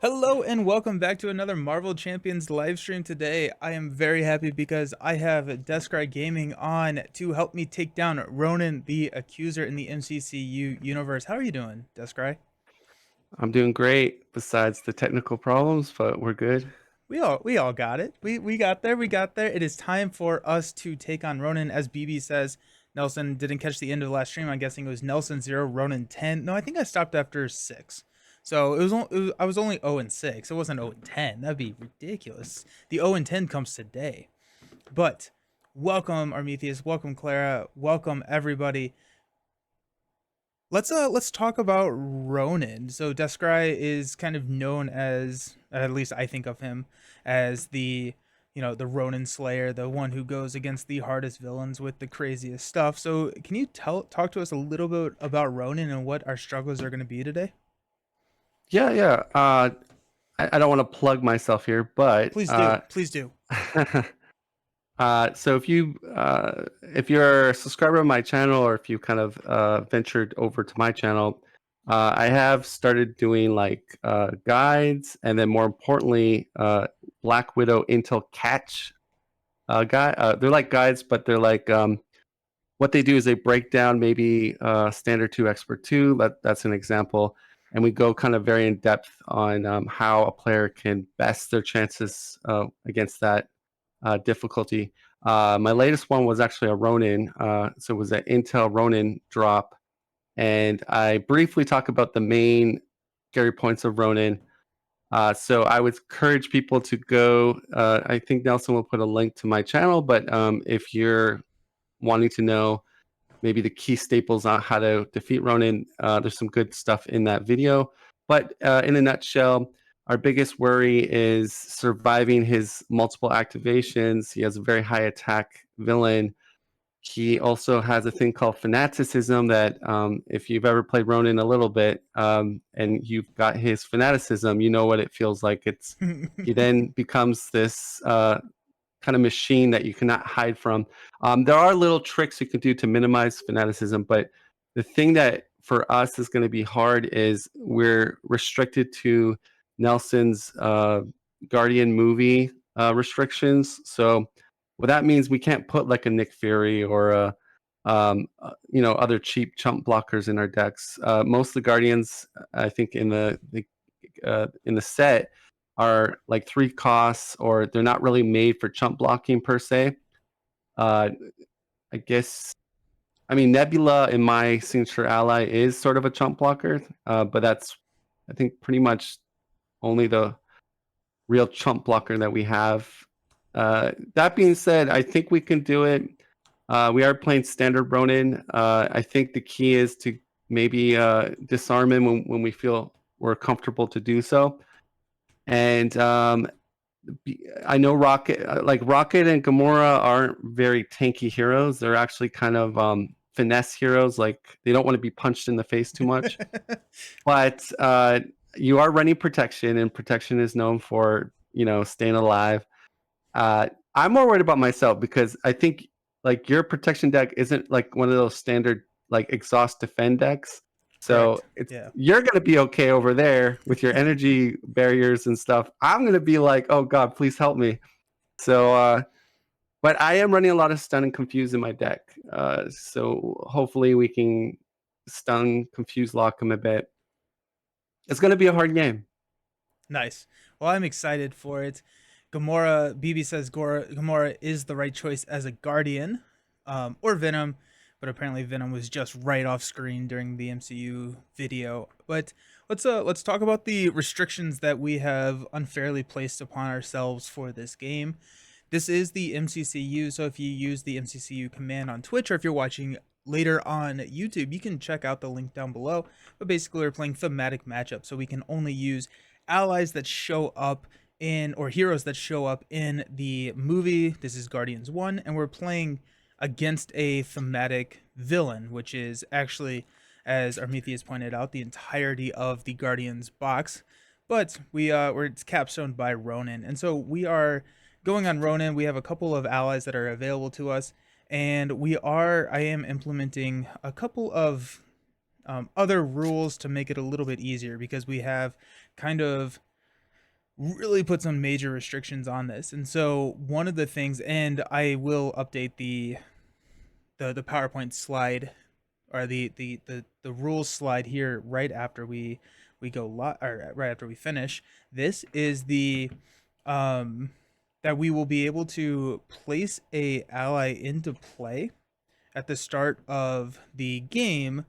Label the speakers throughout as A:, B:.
A: Hello and welcome back to another Marvel Champions live stream today. I am very happy because I have DescryGaming on to help me take down Ronan the Accuser in the MCCU universe. How are you doing, Descry?
B: I'm doing great besides the technical problems, but we're good.
A: We all got it. We got there. We got there. It is time for us to take on Ronan. As BB says, Nelson didn't catch the end of the last stream. I'm guessing it was Nelson 0, Ronan 10. No, I think I stopped after 6. So I was only 0 and 6. It wasn't 0 and 10. That'd be ridiculous. The 0 and 10 comes today. But welcome Armetheus, welcome Clara, welcome everybody. Let's talk about Ronan. So Descry is kind of known as, at least I think of him as the Ronan Slayer, the one who goes against the hardest villains with the craziest stuff. So can you talk to us a little bit about Ronan and what our struggles are going to be today?
B: Yeah. I don't want to plug myself here, but
A: Please do. Please do.
B: so if you're a subscriber of my channel, or if you kind of ventured over to my channel, I have started doing like guides, and then more importantly, Black Widow Intel Catch guide. They're like guides, but they're like what they do is they break down maybe standard 2 expert 2. That's an example, and we go kind of very in depth on how a player can best their chances against that difficulty. My latest one was actually a Ronin, so it was an Intel Ronin drop, and I briefly talk about the main scary points of Ronin. So I would encourage people to go. I think Nelson will put a link to my channel, but if you're wanting to know maybe the key staples on how to defeat Ronan, there's some good stuff in that video. But in a nutshell, our biggest worry is surviving his multiple activations. He has a very high attack villain. He also has a thing called fanaticism that if you've ever played Ronan a little bit and you've got his fanaticism, you know what it feels like. He then becomes this kind of machine that you cannot hide from. There are little tricks you can do to minimize fanaticism, but the thing that for us is going to be hard is we're restricted to Nelson's Guardian movie restrictions. So what that means, we can't put like a Nick Fury or other cheap chump blockers in our decks. Most of the Guardians, I think, in the set are like 3 costs, or they're not really made for chump blocking per se. Uh, I guess, I mean, Nebula in my signature ally is sort of a chump blocker, but that's, I think, pretty much only the real chump blocker that we have. That being said, I think we can do it. We are playing standard Ronin. I think the key is to maybe disarm him when we feel we're comfortable to do so. And I know Rocket and Gamora aren't very tanky heroes. They're actually kind of finesse heroes. Like, they don't want to be punched in the face too much. But you are running protection, and protection is known for staying alive. I'm more worried about myself because I think like your protection deck isn't like one of those standard like exhaust defend decks. So
A: Correct. Yeah.
B: you're gonna be okay over there with your energy barriers and stuff. I'm gonna be like, oh god, please help me. So but I am running a lot of stun and confuse in my deck. So hopefully we can stun, confuse, lock him a bit. It's gonna be a hard game.
A: Nice. Well, I'm excited for it. Gamora, BB says Gamora is the right choice as a Guardian, or Venom, but apparently Venom was just right off screen during the MCU video. But let's talk about the restrictions that we have unfairly placed upon ourselves for this game. This is the MCCU, so if you use the MCCU command on Twitch, or if you're watching later on YouTube, you can check out the link down below. But basically, we're playing thematic matchup, so we can only use allies that show up in, or heroes that show up in the movie. This is Guardians 1, and we're playing against a thematic villain, which is actually, as Armetheus pointed out, the entirety of the Guardians box. But it's capstoned by Ronan, and so we are going on Ronan. We have a couple of allies that are available to us, and I am implementing a couple of other rules to make it a little bit easier, because we have kind of really put some major restrictions on this. And so one of the things, and I will update the PowerPoint slide, or the rules slide here right after we go live, or right after we finish. This is the um that we will be able to place a ally into play at the start of the game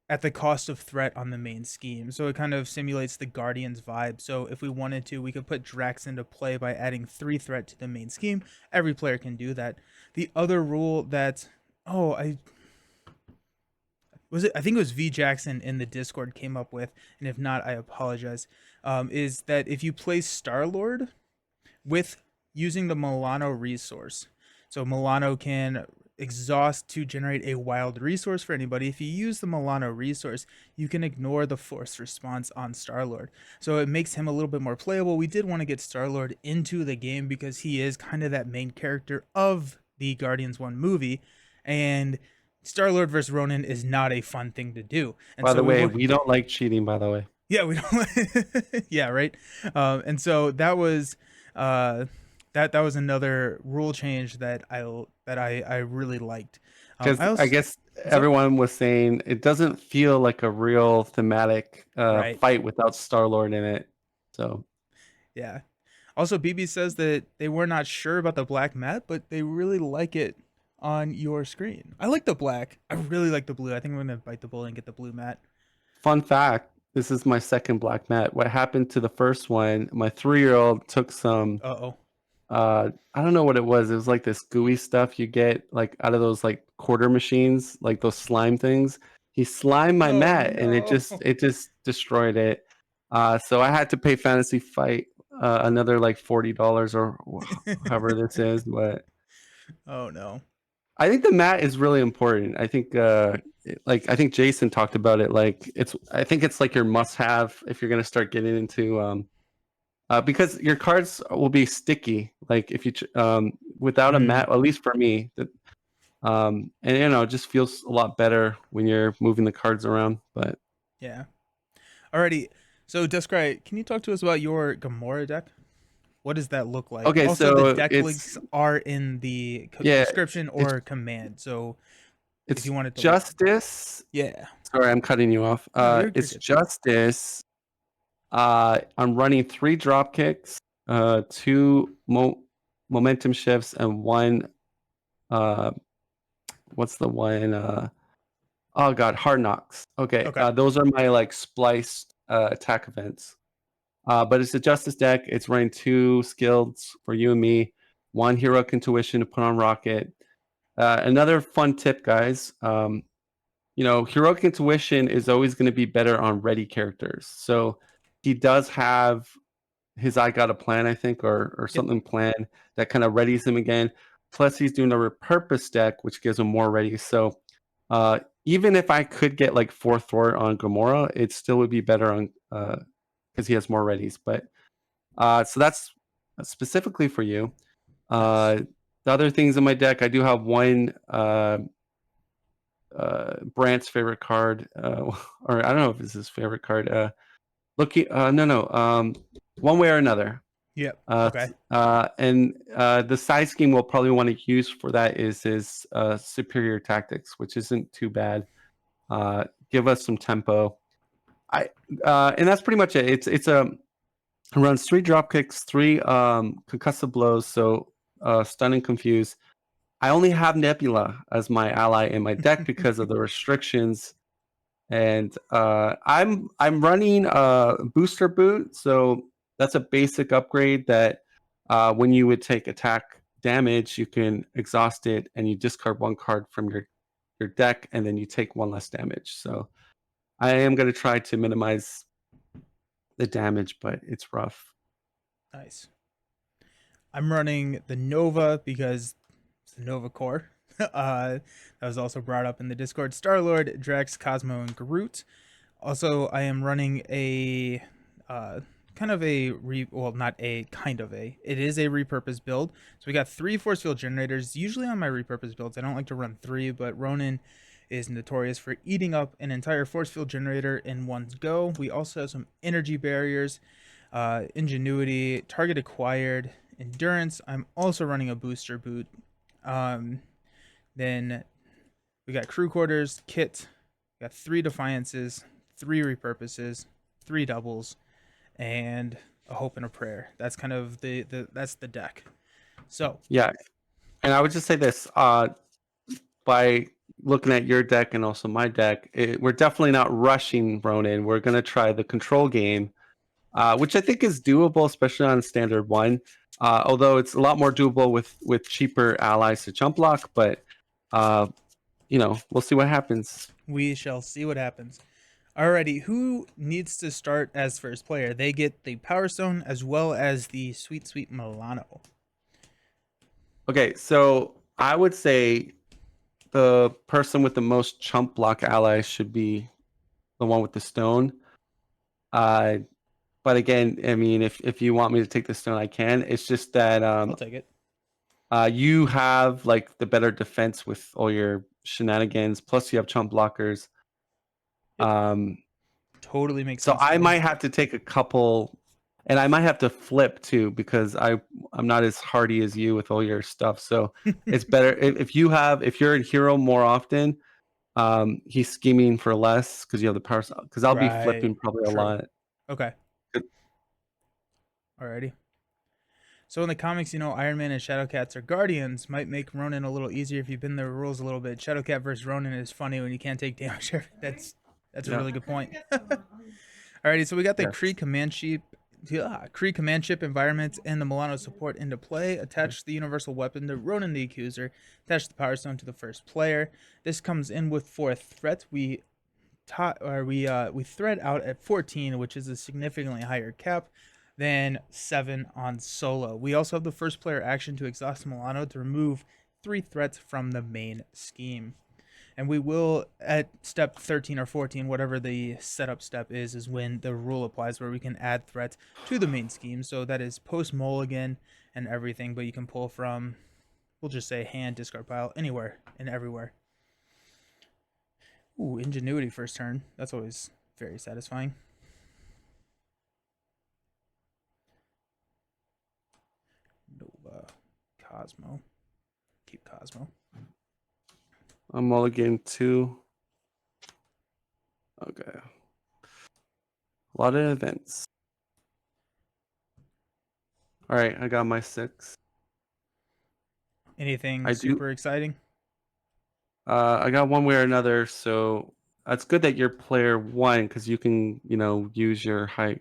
A: at the cost of threat on the main scheme. So it kind of simulates the Guardians vibe. So if we wanted to, we could put Drax into play by adding 3 threat to the main scheme. Every player can do that. The other rule that, oh, I think it was V Jackson in the Discord came up with, and if not, I apologize. Is that if you play Star Lord with using the Milano resource, so Milano can exhaust to generate a wild resource for anybody. If you use the Milano resource, you can ignore the forced response on Star Lord, so it makes him a little bit more playable. We did want to get Star Lord into the game because he is kind of that main character of the Guardians 1 movie, and Star Lord versus Ronan is not a fun thing to do. And
B: By
A: so
B: the
A: we
B: way,
A: were,
B: we don't like cheating. By the way,
A: yeah, we don't, yeah, right. And so that was, that was another rule change that I really liked.
B: because
A: I
B: I
A: also,
B: guess
A: what's up?
B: everyone was saying it doesn't feel like a real thematic
A: Right.
B: fight without Star Lord in it. So
A: Yeah. Also, BB says that they were not sure about the black mat, but they really like it on your screen. I like the black. I really like the blue. I think I'm gonna bite the bullet and get the blue mat.
B: fun fact: this is my second black mat. What happened to the first one? My 3-year-old took some.
A: Uh oh.
B: I don't know what it was. It was like this gooey stuff you get like out of those like quarter machines, like those slime things. He slimed my
A: Oh
B: mat and it
A: no.
B: just destroyed it. So I had to pay Fantasy Fight another like $40 or however this is. But
A: Oh no.
B: I think the mat is really important. I think like I think Jason talked about it. Like I think it's like your must have if you're gonna start getting into because your cards will be sticky. Like if you without a
A: Mm,
B: mat, at least for me, that and it just feels a lot better when you're moving the cards around. But
A: yeah. Alrighty. So, Descry, can you talk to us about your Gamora deck? What does that look like?
B: okay,
A: Also, the
B: so
A: deck
B: it's
A: links are in the
B: yeah,
A: description
B: it's
A: or command. So, if
B: it's
A: you wanted to look,
B: justice.
A: yeah.
B: Sorry, I'm cutting you off.
A: No, you're
B: It's
A: good.
B: justice. I'm running 3 drop kicks, 2 momentum shifts, and 1 uh, what's the one? Oh god, hard knocks. Okay,
A: Okay.
B: those are my like spliced attack events. But it's a justice deck. It's running 2 skills for you and me, 1 heroic intuition to put on rocket. Another fun tip, guys. Heroic intuition is always going to be better on ready characters. So he does have his I got a plan, I think, or
A: Yep.
B: something planned that kind of readies him again. Plus, he's doing a repurpose deck, which gives him more ready. So even if I could get like 4th on Gamora, it still would be better on because he has more readies. But so that's specifically for you.
A: Nice.
B: The other things in my deck, I do have one Brant's favorite card, or I don't know if it's his favorite card. No, one way or another.
A: Yep.
B: Uh,
A: Okay.
B: and the side scheme we'll probably want to use for that is his superior tactics, which isn't too bad. Give us some tempo. And that's pretty much it. It runs 3 drop kicks, 3 concussive blows, so stun and confuse. I only have Nebula as my ally in my deck because of the restrictions, and I'm running booster boot, so that's a basic upgrade that when you would take attack damage, you can exhaust it and you discard 1 card from your deck, and then you take 1 less damage. So I am going to try to minimize the damage, but it's rough.
A: Nice. I'm running the Nova because it's the Nova core. That was also brought up in the Discord. Star Lord, Drax, Cosmo, and Groot. Also, I am running a uh, kind of a not a kind of a. It is a repurpose build. So we got 3 force field generators. Usually on my repurpose builds, I don't like to run 3, but Ronan is notorious for eating up an entire force field generator in one go. We also have some energy barriers. Ingenuity, target acquired, endurance. I'm also running a booster boot. Um, then we got crew quarters, kit. We got 3 defiances, 3 repurposes, 3 doubles, and a hope and a prayer. That's kind of the that's the deck. So
B: Yeah, and I would just say this: by looking at your deck and also my deck, we're definitely not rushing Ronan. We're gonna try the control game, which I think is doable, especially on standard one. Although it's a lot more doable with cheaper allies to jump block, but we'll see what happens.
A: we shall see what happens. Alrighty, who needs to start as first player? They get the Power Stone as well as the Sweet Sweet Milano.
B: Okay, so I would say the person with the most chump block allies should be the one with the stone. Uh, but again, I mean, if you want me to take the stone, I can. It's just that
A: I'll take it.
B: you have like the better defense with all your shenanigans. Plus, you have chump blockers.
A: Yep.
B: Um,
A: Totally makes
B: so
A: sense to
B: I
A: me.
B: might have to take a couple, and I might have to flip too because I'm not as hardy as you with all your stuff. So it's better if you're in hero more often. He's scheming for less because you have the power. Because I'll be
A: Right.
B: flipping probably a
A: True.
B: lot.
A: Okay. Alrighty. So in the comics, Iron Man and Shadowcats are guardians. Might make Ronan a little easier if you've been the rules a little bit. Shadowcat versus Ronan is funny when you can't take damage. That's a
B: Yeah.
A: really good point. Alrighty, so we got the
B: Yes.
A: Kree command ship, environments, and the Milano support into play. Attach the universal weapon to Ronan the Accuser. Attach the Power Stone to the first player. This comes in with 4 threat. We thread out at 14, which is a significantly higher cap than 7 on solo. We also have the first player action to exhaust Milano to remove 3 threats from the main scheme. And we will, at step 13 or 14, whatever the setup step is when the rule applies where we can add threats to the main scheme. So that is post mulligan and everything, but you can pull from, we'll just say hand, discard pile, anywhere and everywhere. Ooh, ingenuity first turn. That's always very satisfying. Nova, Cosmo. Keep Cosmo.
B: I'm mulligan 2. Okay. A lot of events. All right, I got my 6.
A: Anything
B: I do.
A: super exciting?
B: I got one way or another, so it's good that you're player 1 because you can, use your high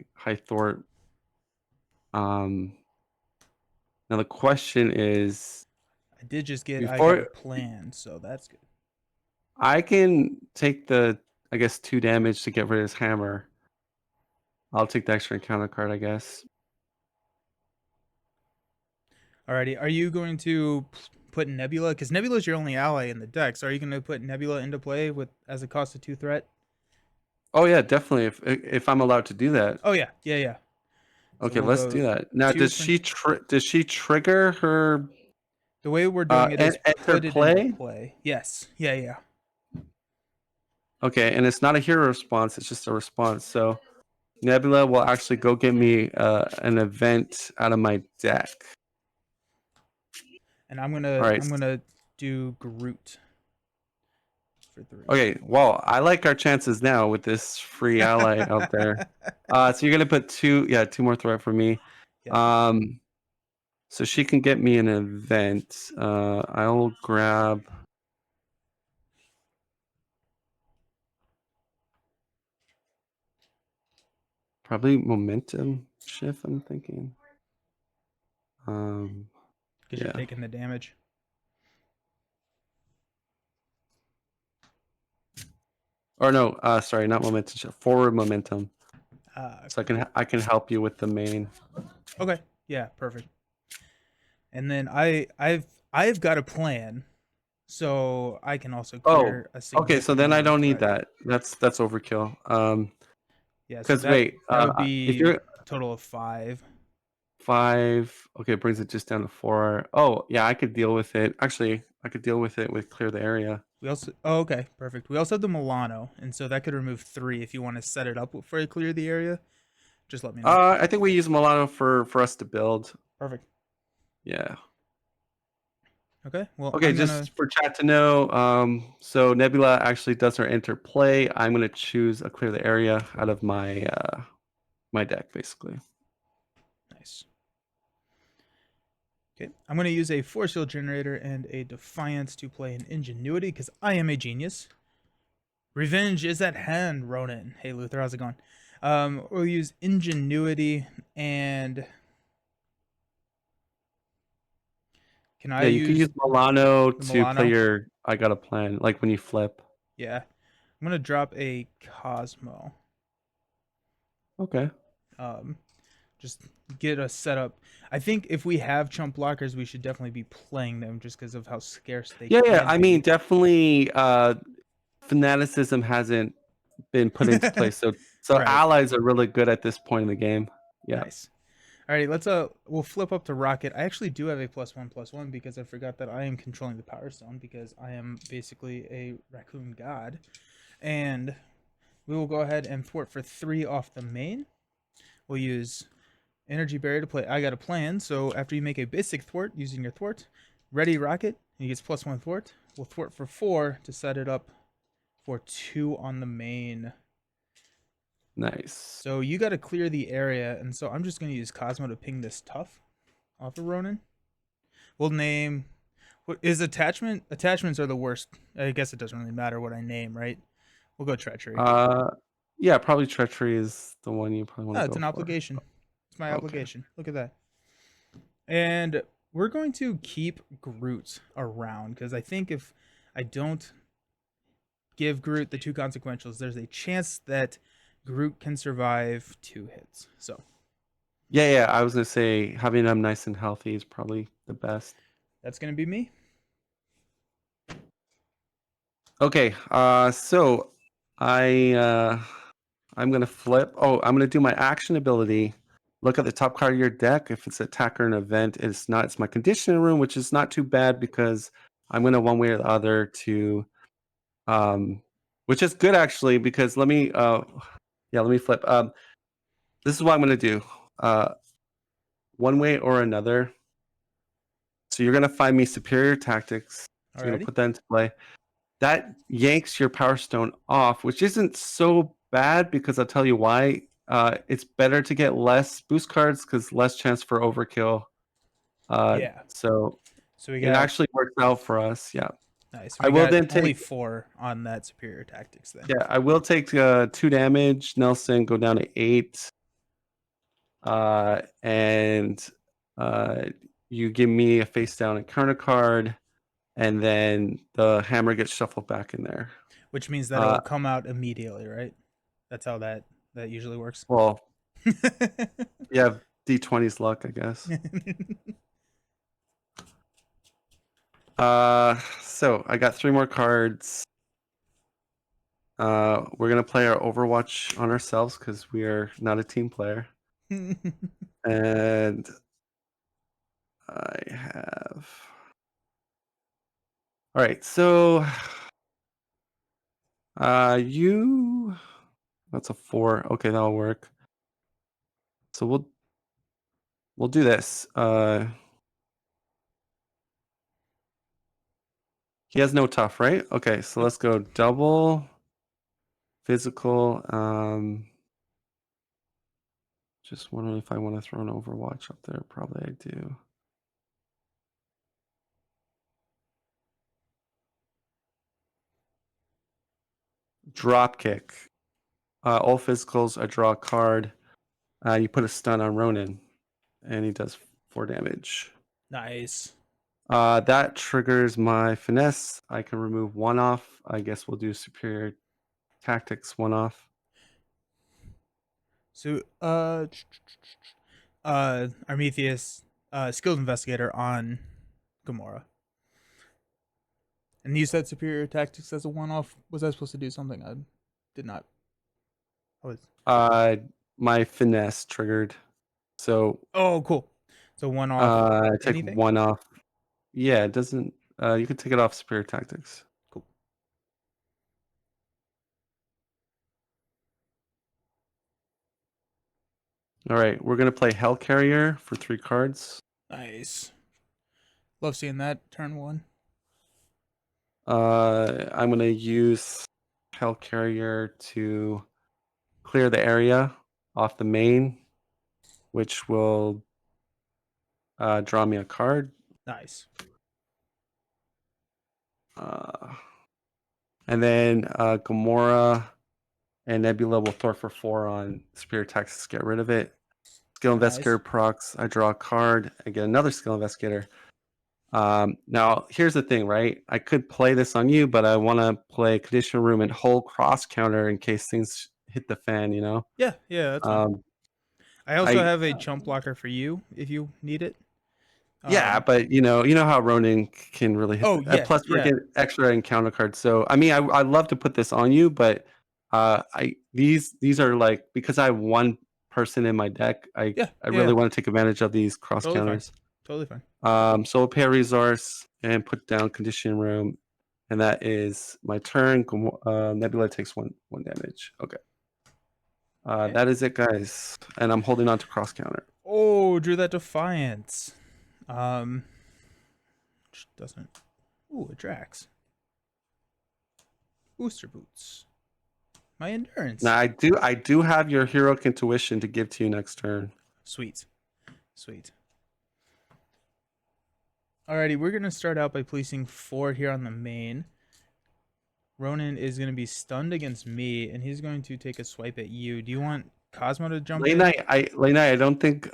B: thort. Now the question is,
A: I got a
B: before
A: plan, so that's good.
B: I can take the, I guess, 2 damage to get rid of his hammer. I'll take the extra encounter card, I guess.
A: Alrighty, are you going to put Nebula? Because Nebula is your only ally in the deck. So are you going to put Nebula into play with as a cost of 2 threat?
B: Oh yeah, definitely. If I'm allowed to do that.
A: Oh yeah, yeah, yeah. So
B: Okay,
A: we'll
B: let's
A: go
B: do that. Now,
A: 2
B: does
A: for.
B: she trigger her
A: The way we're doing it is
B: enter
A: put it into
B: play?
A: play. Yes, yeah, yeah.
B: Okay, and it's not a hero response; it's just a response. So Nebula will actually go get me an event out of my deck.
A: And I'm
B: All
A: gonna
B: right.
A: I'm gonna do Groot for 3.
B: Okay. Well, I like our chances now with this free ally out there. So you're gonna put 2, yeah, 2 more threat for me.
A: Yep.
B: Um, so she can get me an event. I'll grab. Probably momentum shift, I'm thinking.
A: Because you're
B: Yeah.
A: taking the damage.
B: Or no, sorry, not momentum shift. Forward momentum. So
A: Okay.
B: I can help you with the main.
A: Okay. Yeah. Perfect. And then I've got a plan, so I can also
B: Oh,
A: clear a
B: okay. So
A: significant
B: then I
A: amount of
B: don't need
A: threat.
B: that. That's overkill.
A: Yeah. So
B: Because wait,
A: that would
B: if
A: be
B: you're
A: a total of 5.
B: 5, okay, it brings it just down to 4. Oh, yeah, I could deal with it. Actually, I could deal with it with clear the area.
A: We also okay, perfect. We also have the Milano, and so that could remove 3 if you want to set it up for a clear the area. Just let me know.
B: I think we use Milano for us to build.
A: Perfect.
B: Yeah.
A: Okay. Well,
B: Okay,
A: I'm gonna.
B: just for chat to know, so Nebula actually does her interplay. I'm gonna choose a clear the area out of my my deck, basically.
A: Nice. Okay, I'm going to use a force field generator and a defiance to play an ingenuity because I am a genius. Revenge is at hand, Ronan. Hey Luther, how's it going? We'll use ingenuity and can I
B: Yeah, you could
A: use
B: use Milano
A: the
B: to play
A: Milano?
B: your I got a plan, like when you flip.
A: Yeah, I'm gonna drop a Cosmo.
B: Okay.
A: Um, just get us set up. I think if we have chump blockers, we should definitely be playing them just because of how scarce they
B: Yeah, yeah.
A: can
B: I mean,
A: be.
B: definitely fanaticism hasn't been put into place. So
A: Right.
B: allies are really good at this point in the game. Yeah.
A: Nice. All right, let's we'll flip up to rocket. I actually do have a +1/+1 because I forgot that I am controlling the power stone because I am basically a raccoon god. And we will go ahead and thwart for 3 off the main. We'll use energy barrier to play I got a plan. So after you make a basic thwart using your thwart, ready rocket, he gets +1 thwart. We'll thwart for 4 to set it up for 2 on the main.
B: Nice.
A: So you got to clear the area, and so I'm just going to use Cosmo to ping this tough off of Ronan. We'll name. What is attachment? Attachments are the worst. I guess it doesn't really matter what I name, right? We'll go treachery.
B: Uh, yeah, probably treachery is the one you probably want
A: Oh,
B: to
A: it's
B: go
A: an
B: for.
A: obligation. It's my
B: Okay.
A: obligation. Look at that. And we're going to keep Groot around because I think if I don't give Groot the 2 consequentials, there's a chance that Groot can survive 2 hits. So
B: Yeah, yeah. I was gonna say having them nice and healthy is probably the best.
A: that's going to be me.
B: Okay. So I'm gonna flip. Oh, I'm gonna do my action ability. Look at the top card of your deck. If it's attacker and event, it's not. It's my conditioning room, which is not too bad because I'm gonna one way or the other to, which is good actually because let me flip. This is what I'm gonna do. One way or another. So you're gonna find me superior tactics. So you're gonna
A: Alrighty.
B: put that into play. That yanks your power stone off, which isn't so bad because I'll tell you why. It's better to get less boost cards because less chance for overkill.
A: Yeah.
B: So
A: So we
B: it
A: got
B: actually works out for us. Yeah,
A: nice.
B: I
A: We
B: will
A: got
B: then
A: only
B: take.
A: 4 on that superior tactics then.
B: Yeah, I will take 2 damage. Nelson go down to 8, and uh, you give me a face down encounter card, and then the hammer gets shuffled back in there.
A: Which means that
B: Uh,
A: it'll come out immediately, right? That's how that usually works.
B: well, you have D20's luck, I guess. So I got 3 more cards. We're gonna play our Overwatch on ourselves because we are not a team player. And I have. All right, so you. That's a 4. Okay, that'll work. So we'll do this. He has no tough, right? Okay, so
A: Nope.
B: let's go double physical. Just wondering if I want to throw an Overwatch up there. Probably I do. Drop kick. All physicals, I draw a card. You put a stun on Ronan, and he does 4 damage.
A: Nice.
B: That triggers my finesse. I can remove 1 off. I guess we'll do superior tactics 1 off.
A: So Armetheus, skilled investigator on Gamora. And you said superior tactics as a one off. Was I supposed to do something? I did not. I was
B: Uh, my finesse triggered. So
A: Oh cool. So one off
B: I take
A: anything?
B: 1 off. Yeah, it doesn't. You can take it off superior tactics.
A: Cool.
B: All right, we're gonna play Hell Carrier for 3 cards.
A: Nice. Love seeing that turn one.
B: I'm gonna use Hell Carrier to clear the area off the main, which will draw me a card.
A: Nice.
B: Uh, and then Gamora and Nebula will throw for 4 on Superior Texas. Get rid of it. Skill
A: Nice.
B: Investigator procs. I draw a card. I get another Skill Investigator. Now, here's the thing, right? I could play this on you, but I want to play Condition Room and hold cross counter in case things hit the fan, you know?
A: Yeah, yeah, that's fine.
B: Um,
A: I also
B: I
A: have a chump blocker for you if you need it.
B: Yeah,
A: Um,
B: but you know how Ronan can really hit
A: oh
B: the,
A: yeah,
B: plus we're
A: yeah,
B: getting extra encounter cards. So I mean, I love to put this on you, but I these are like because I have one person in my deck.
A: yeah,
B: I
A: yeah.
B: really want to take advantage of these cross
A: Totally fine.
B: counters.
A: Totally fine.
B: So we'll pay a resource and put down condition room, and that is my turn. Nebula takes one damage. Okay,
A: Okay.
B: that is it, guys. And I'm holding on to cross counter.
A: Oh, drew that Defiance. Um, which doesn't. Ooh, a Drax. Booster boots. My endurance.
B: Now I do have your heroic intuition to give to you next turn.
A: Sweet. Sweet. Alrighty, we're gonna start out by placing 4 here on the main. Ronan is gonna be stunned against me, and he's going to take a swipe at you. Do you want Cosmo to jump
B: Late
A: in?
B: night, I don't think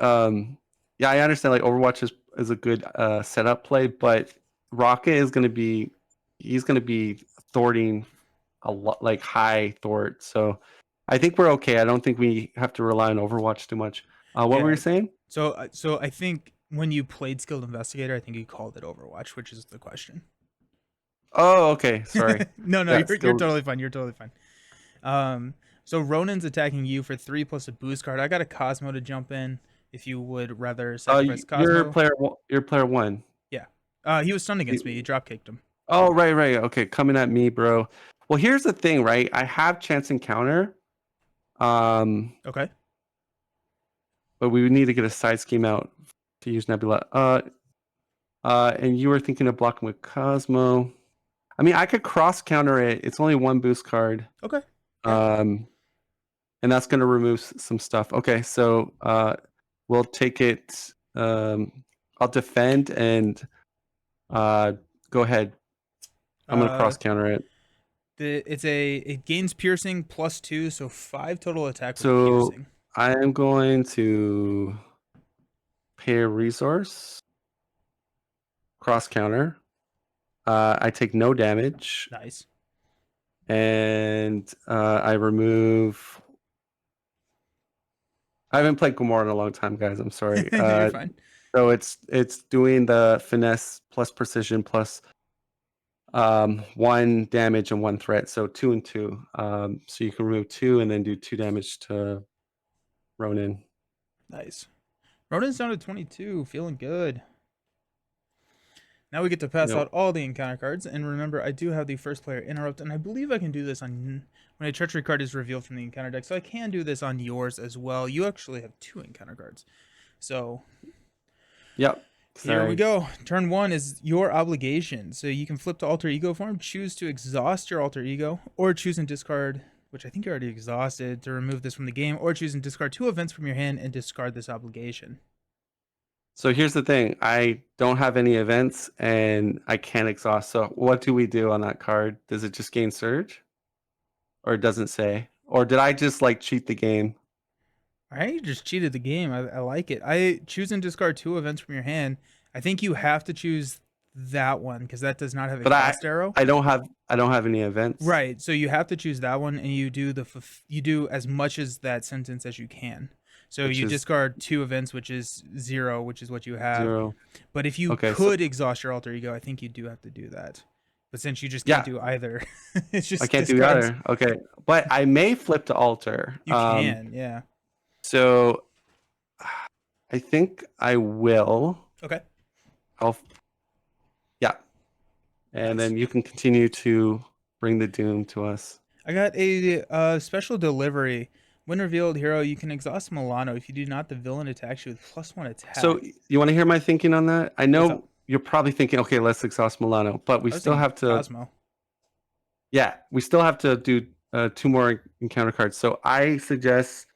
B: yeah, I understand like Overwatch is a good setup play, but Rocket is gonna be he's gonna be thwarting a lot like high thwart. So I think we're okay. I don't think we have to rely on Overwatch too much. What were you
A: Yeah.
B: saying?
A: So I think when you played Skilled Investigator, I think you called it Overwatch, which is the question.
B: Oh, okay. Sorry.
A: No,
B: That
A: you're
B: skill
A: totally fine. You're totally fine. So Ronan's attacking you for 3 plus a boost card. I got a Cosmo to jump in. If you would rather sacrifice
B: you're
A: Cosmo,
B: player 1.
A: yeah. He was stunned against me. You drop kicked him.
B: Oh, right. Okay, coming at me, bro. Well, here's the thing, right? I have chance encounter. Um
A: Okay.
B: but we would need to get a side scheme out to use Nebula. And you were thinking of blocking with Cosmo. I mean, I could cross counter it. It's only 1 boost card.
A: Okay. Yeah.
B: And that's going to remove some stuff. Okay, so we'll take it. I'll defend and go ahead. I'm going to
A: Uh,
B: cross counter it.
A: it gains piercing +2, so 5 total attack with
B: So
A: piercing.
B: I am going to pay a resource, cross counter. I take no damage.
A: Nice.
B: And I remove. I haven't played Gamora in a long time, guys. I'm sorry.
A: You're fine.
B: So it's doing the finesse plus precision plus 1 damage and 1 threat, so 2 and 2. So you can remove 2 and then do 2 damage to Ronan.
A: Nice. Ronan's down to 22, feeling good. Now we get to pass
B: You
A: out all the encounter cards, and remember, I do have the first player interrupt, and I believe I can do this on when a treachery card is revealed from the encounter deck, so I can do this on yours as well. You actually have 2 encounter cards. So
B: Yep.
A: here we
B: Sorry.
A: go. Turn 1 is your obligation. So you can flip to alter ego form, choose to exhaust your alter ego, or choose and discard, which I think you already exhausted, to remove this from the game, or choose and discard 2 events from your hand and discard this obligation.
B: So here's the thing. I don't have any events and I can't exhaust. So what do we do on that card? Does it just gain surge? Or it doesn't say? Or did I just like cheat the game?
A: All right, you just cheated the game. I like it. I choose and discard 2 events from your hand. I think you have to choose that one because that does not have a
B: But
A: cast arrow.
B: I don't have any events.
A: Right. So you have to choose that one, and you do you do as much as that sentence as you can. So
B: Which
A: you
B: is
A: discard 2 events, which is 0, which is what you have.
B: 0.
A: But if you
B: Okay, so
A: could exhaust your alter ego, I think you do have to do that. But since you just can't
B: yeah,
A: do either, it's
B: I
A: just
B: can't do
A: discards.
B: either. Okay, but I may flip to alter.
A: You can, yeah.
B: So I think I will.
A: Okay.
B: I'll yeah, and
A: Nice.
B: then you can continue to bring the doom to us.
A: I got a special delivery. When revealed, hero, you can exhaust Milano. If you do not, the villain attacks you with +1
B: So
A: attack.
B: you want to hear my thinking on that? I
A: What's up?
B: know you're probably thinking, okay, let's exhaust Milano, but we
A: I was
B: still
A: thinking
B: have to.
A: Cosmo.
B: Yeah, we still have to do 2 more encounter cards. So I suggest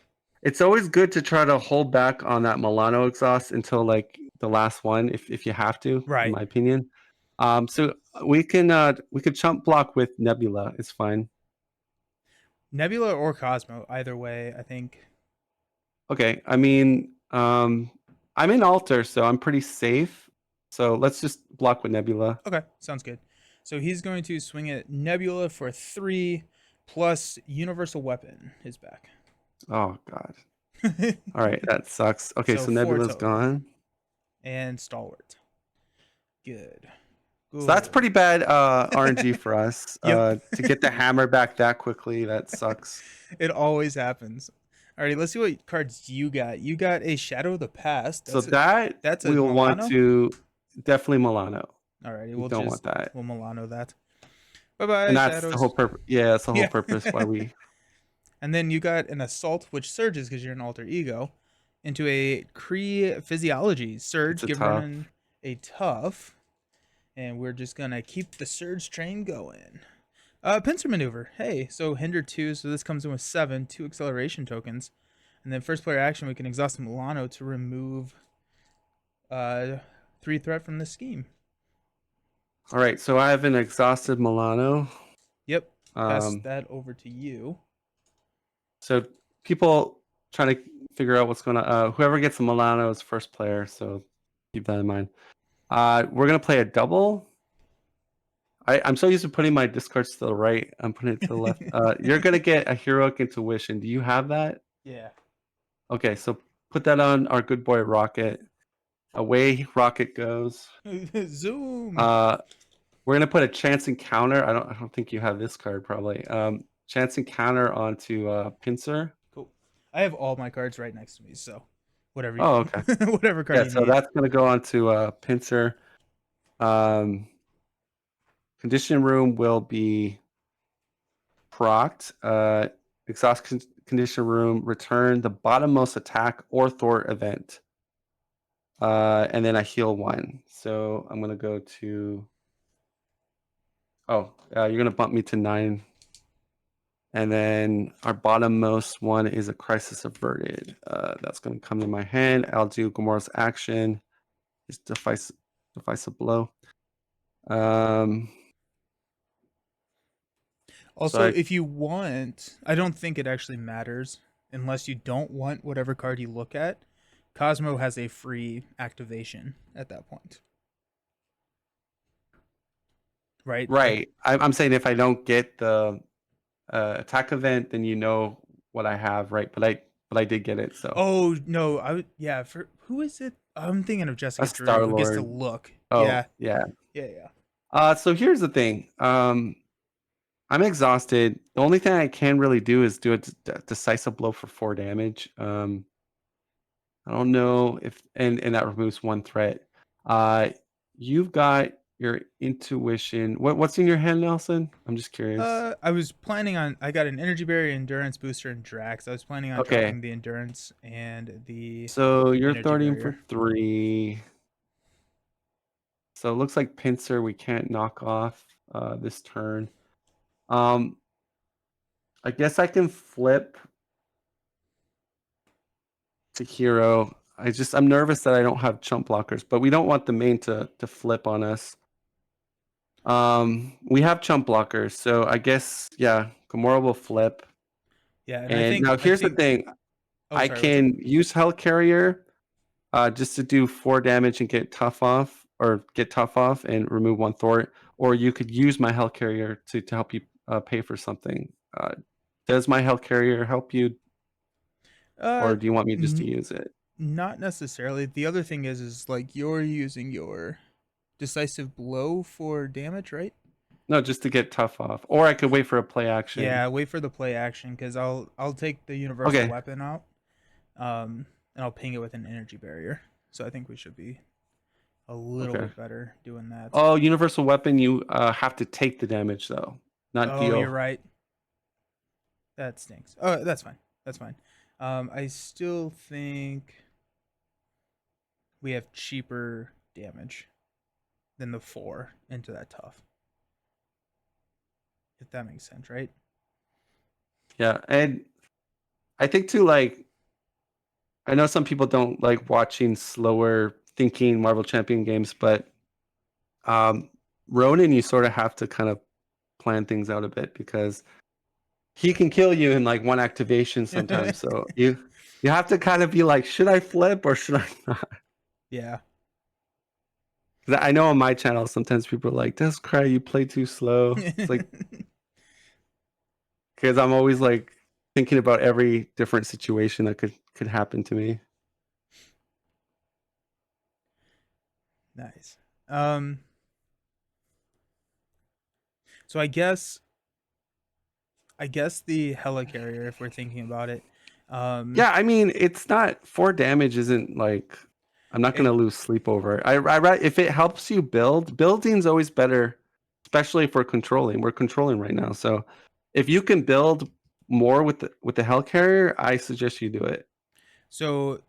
B: it's always good to try to hold back on that Milano exhaust until like the last one, if you have to, in
A: Right.
B: my opinion. So we could chump block with Nebula. It's fine.
A: Nebula or Cosmo, either way, I think.
B: Okay, I mean, I'm in altar, so I'm pretty safe. So let's just block with Nebula.
A: Okay, sounds good. So he's going to swing at Nebula for 3 plus Universal Weapon is back.
B: Oh God. All right, that sucks. Okay,
A: So
B: so
A: 4
B: Nebula's
A: total.
B: gone.
A: And Stalwart. Good.
B: So that's
A: Good.
B: pretty bad RNG for us.
A: Yep.
B: To get the hammer back that quickly, that sucks.
A: It always happens. Alrighty, let's see what cards you got. You got a Shadow of the Past.
B: So that
A: That's a
B: we'll want
A: Milano.
B: to definitely Milano.
A: Alrighty,
B: We don't want that.
A: we'll Milano that. Bye
B: And
A: bye,
B: that's the whole
A: Shadows.
B: purpose. Yeah, that's the whole
A: Yeah.
B: purpose why we.
A: And then you got an Assault, which surges because you're an alter ego, into a Kree Physiology.
B: It's
A: Surge,
B: a
A: give
B: tough.
A: Ronan a tough. And we're just going to keep the Surge train going. Pincer Maneuver. Hey, so Hinder 2, so this comes in with 7, 2 acceleration tokens. And then first player action, we can exhaust Milano to remove 3 threat from the scheme.
B: All right, so I have an exhausted Milano.
A: Yep, pass
B: Um,
A: that over to you.
B: so people trying to figure out what's going on. Whoever gets a Milano is first player, so keep that in mind. We're gonna play a double. I'm so used to putting my discards to the right. I'm putting it to the left. You're gonna get a heroic intuition. Do you have that?
A: Yeah.
B: Okay, so put that on our good boy Rocket. Away Rocket goes.
A: Zoom.
B: Uh, we're gonna put a chance encounter. I don't think you have this card probably. Chance encounter onto Pincer.
A: Cool. I have all my cards right next to me, so whatever
B: Oh, okay.
A: whatever card
B: Yeah,
A: you
B: so
A: need.
B: that's gonna go onto Pincer. Um, condition room will be procced. Exhaust condition room, return the bottommost attack or thwart event. And then I heal 1. So I'm gonna go to. Oh, you're gonna bump me to 9. And then our bottommost one is a crisis averted. That's gonna come to my hand. I'll do Gamora's action. Just defice a blow. So
A: Also, if you want, I don't think it actually matters unless you don't want whatever card you look at. Cosmo has a free activation at that point. Right? Like,
B: right. I'm saying if I don't get the attack event, then you know what I have, right? But I did get it, so
A: oh no, yeah, for who is it? I'm thinking of
B: a
A: Jessica Drew
B: Star
A: who gets to
B: Lord.
A: look.
B: Oh
A: Yeah.
B: yeah.
A: Yeah, yeah.
B: So here's the thing. I'm exhausted. The only thing I can really do is do a decisive blow for 4 damage. I don't know if and that removes 1 threat. Uh, you've got your intuition. What's in your hand, Nelson? I'm just curious.
A: I was planning on. I got an energy barrier, endurance booster, and Drax. I was planning on
B: Okay,
A: dropping the endurance and the
B: so you're
A: energy
B: authority for
A: barrier.
B: 3. So it looks like Pincer we can't knock off this turn. Um, I guess I can flip to hero. I'm nervous that I don't have chump blockers, but we don't want the main to flip on us. We have chump blockers, so I guess yeah, Gamora will flip.
A: Yeah, and
B: And now
A: I
B: here's the
A: think.
B: thing:
A: Oh,
B: I
A: sorry. What's up?
B: can use Hell Carrier just to do 4 damage and get tough off, or get tough off and remove 1 thwart. Or you could use my Hell Carrier to help you pay for something. Does my Hell Carrier help you,
A: Uh,
B: or do you want me just to
A: n-
B: use it?
A: not necessarily. The other thing is like you're using your decisive blow for damage, right?
B: No, just to get tough off. Or I could wait for a play action.
A: Yeah, wait for the play action because I'll take the universal
B: Okay.
A: weapon out, and I'll ping it with an energy barrier. So I think we should be a little
B: Okay.
A: bit better doing that.
B: Oh, universal weapon, you have to take the damage though, not
A: Oh, you're
B: deal.
A: right. That stinks. Oh, that's fine. That's fine. I still think we have cheaper damage than the 4 into that tough. If that makes sense, right?
B: Yeah, and I think too, like I know some people don't like watching slower thinking Marvel Champion games, but um, Ronan, you sort of have to kind of plan things out a bit because he can kill you in like one activation sometimes. So you have to kind of be like, should I flip or should I not?
A: Yeah.
B: 'Cause I know on my channel sometimes people are like, "Descry, you play too slow." It's like because I'm always like thinking about every different situation that could happen to me.
A: Nice. Um, so I guess the helicarrier, if we're thinking about it, um,
B: Yeah, I mean, it's not 4 damage. Isn't like I'm not
A: it
B: gonna lose sleep over it. If it helps you build, building's always better, especially if we're controlling. We're controlling right now, so if you can build more with the Hellcarrier, I suggest you do it.
A: so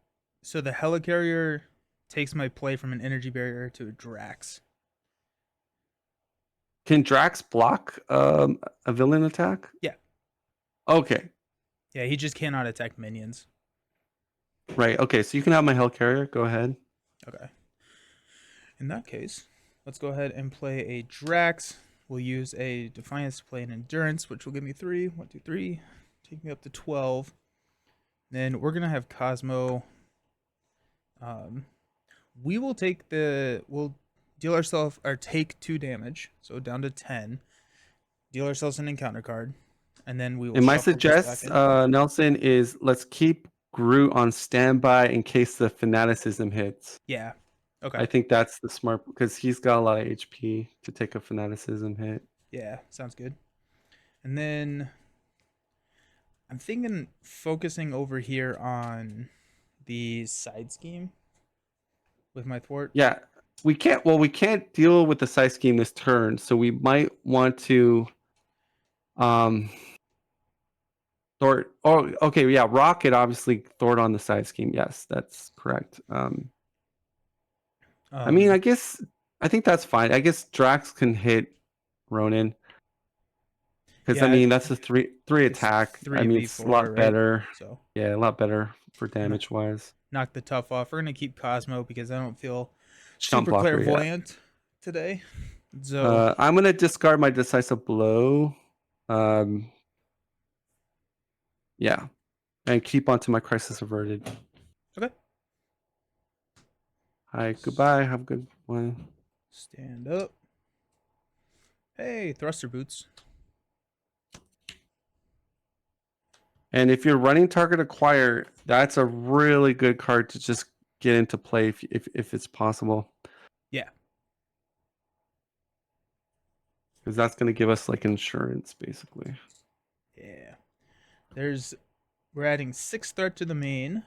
A: so the helicarrier takes my play from an energy barrier to a Drax.
B: Can Drax block a villain attack?
A: Yeah,
B: Okay,
A: yeah, he just cannot attack minions.
B: right. Okay, so you can have my Hellcarrier. Go ahead.
A: Okay. In that case, let's go ahead and play a Drax. We'll use a Defiance to play an Endurance, which will give me 3. 1, 2, 3. Take me up to 12. Then we're gonna have Cosmo. Um, we will take we'll deal ourselves or take 2 damage, so down to 10. Deal ourselves an encounter card, and then we will
B: And my
A: shuffle this back
B: suggest,
A: in.
B: Nelson, is let's keep Groot on standby in case the fanaticism hits.
A: Yeah. Okay.
B: I think that's the smart because he's got a lot of HP to take a fanaticism hit.
A: Yeah, sounds good. And then I'm thinking focusing over here on the side scheme with my thwart.
B: Yeah, we can't. Well, we can't deal with the side scheme this turn, so we might want to um Thort. Oh, okay, yeah, Rocket obviously Thort on the side scheme. Yes, that's correct. I mean,
A: Um,
B: I think that's fine. I guess Drax can hit Ronan because I
A: yeah,
B: mean that's a three
A: it's
B: attack. I mean, it's a
A: 3v4,
B: lot
A: right?
B: better.
A: So
B: Yeah, a lot better for
A: we're gonna
B: damage wise.
A: knock the tough off. We're gonna keep Cosmo because I don't feel
B: Chump
A: super
B: blocker, yeah.
A: clairvoyant today. So
B: I'm gonna discard my decisive blow. Um, yeah, and keep on to my crisis averted.
A: okay,
B: Hi, goodbye. Have a good one.
A: stand up. Hey, thruster boots.
B: And if you're running target acquire, that's a really good card to just get into play if it's possible,
A: Yeah,
B: because that's going to give us like insurance basically.
A: yeah. We're adding 6 threat to the main.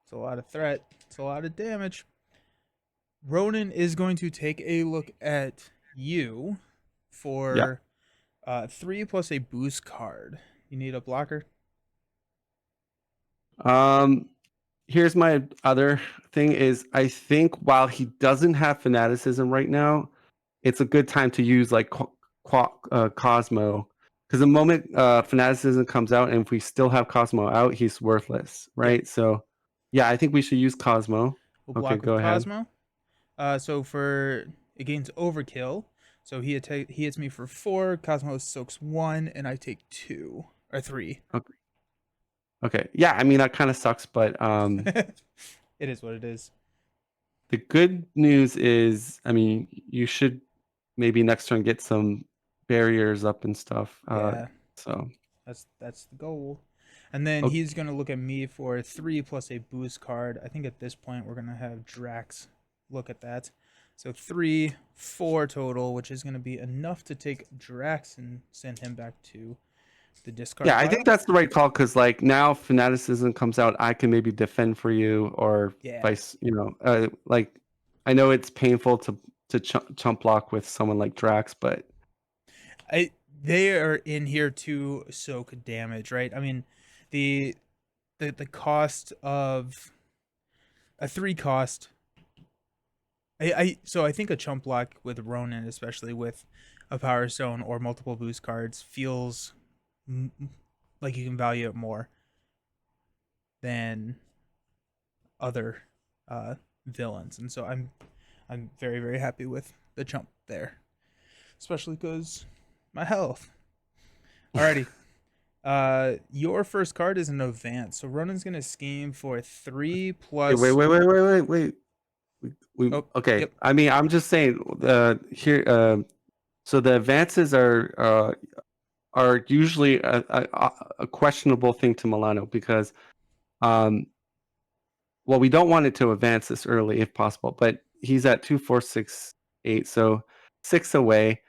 A: It's a lot of threat. It's a lot of damage. Ronan is going to take a look at you
B: Yeah.
A: for 3 plus a boost card. You need a blocker?
B: Um. Here's my other thing is I think while he doesn't have fanaticism right now, it's a good time to use like Cosmo, because the moment fanaticism comes out and if we still have Cosmo out, he's worthless,
A: Yep.
B: right? So yeah, I think we should use Cosmo.
A: We'll
B: Okay,
A: block with
B: go ahead.
A: Cosmo. So for it gains overkill. So he hits me for 4. Cosmo soaks 1, and I take 2 or 3.
B: Okay. Okay. Yeah, I mean that kind of sucks, but
A: It is what it is.
B: the good news is, I mean, you should maybe next turn get some barriers up and stuff.
A: Yeah,
B: So
A: that's the goal. And then
B: okay.
A: he's gonna look at me for 3 plus a boost card. I think at this point we're gonna have Drax look at that. So 3, 4 total, which is gonna be enough to take Drax and send him back to the
B: Yeah,
A: discard
B: I think
A: pile.
B: that's the right call because like now fanaticism comes out, I can maybe defend for you or
A: Yeah,
B: vice, like I know it's painful to chump block with someone like Drax, but
A: I they are in here to soak damage, right? I mean, the the cost of a 3 cost. I think a chump block with Ronan, especially with a Power Stone or multiple boost cards, feels like you can value it more than other villains, and so I'm very very happy with the chump there, especially because my health. Alrighty, your first card is an advance, so Ronan's gonna scheme for 3
B: Wait, wait,
A: plus.
B: wait, wait, wait, wait, wait.
A: Oh,
B: Okay.
A: yep,
B: I mean, I'm just saying. Here. So the advances are usually a questionable thing to Milano because um well, we don't want it to advance this early if possible, but he's at 2, 4, 6, 8, so 6 away.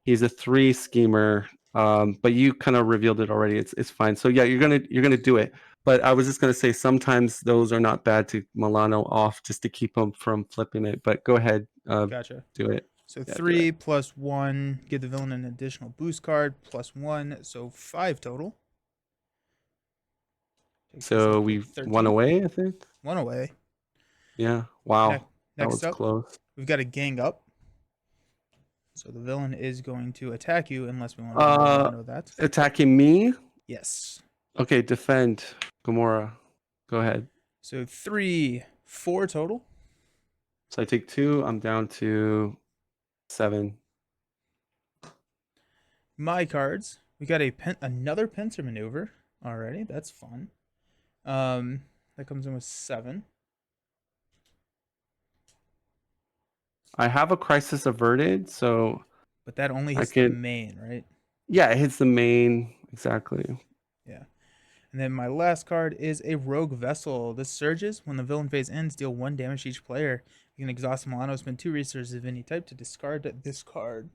B: He's a 3 schemer, but you kind of revealed it already. It's fine. So yeah, you're gonna do it. But I was just gonna say sometimes those are not bad to Milano off just to keep him from flipping it. But go ahead,
A: gotcha.
B: do it.
A: So
B: Yeah, do it.
A: 3 plus 1, give the villain an additional boost card, plus 1, so 5 total. Takes us
B: So
A: up to
B: we won
A: 13.
B: away, I think.
A: 1 away.
B: Yeah.
A: Ne-
B: Wow, that
A: Next
B: was
A: up,
B: close.
A: we've got a gang up. So the villain is going to attack you unless we want to
B: Uh,
A: Milano that.
B: attacking me.
A: Yes.
B: Okay, defend Gamora. Go ahead.
A: So 3, 4 total.
B: So I take 2. I'm down to 7.
A: My cards. We got another pincer maneuver already. That's fun. That comes in with 7.
B: I have a crisis averted, so
A: But that only
B: I
A: hits the
B: can.
A: main, right?
B: Yeah, it hits the main exactly.
A: Yeah. And then my last card is a Rogue Vessel. This surges. When the villain phase ends, deal 1 damage to each player. You can exhaust Milano, spend 2 resources of any type to discard this card.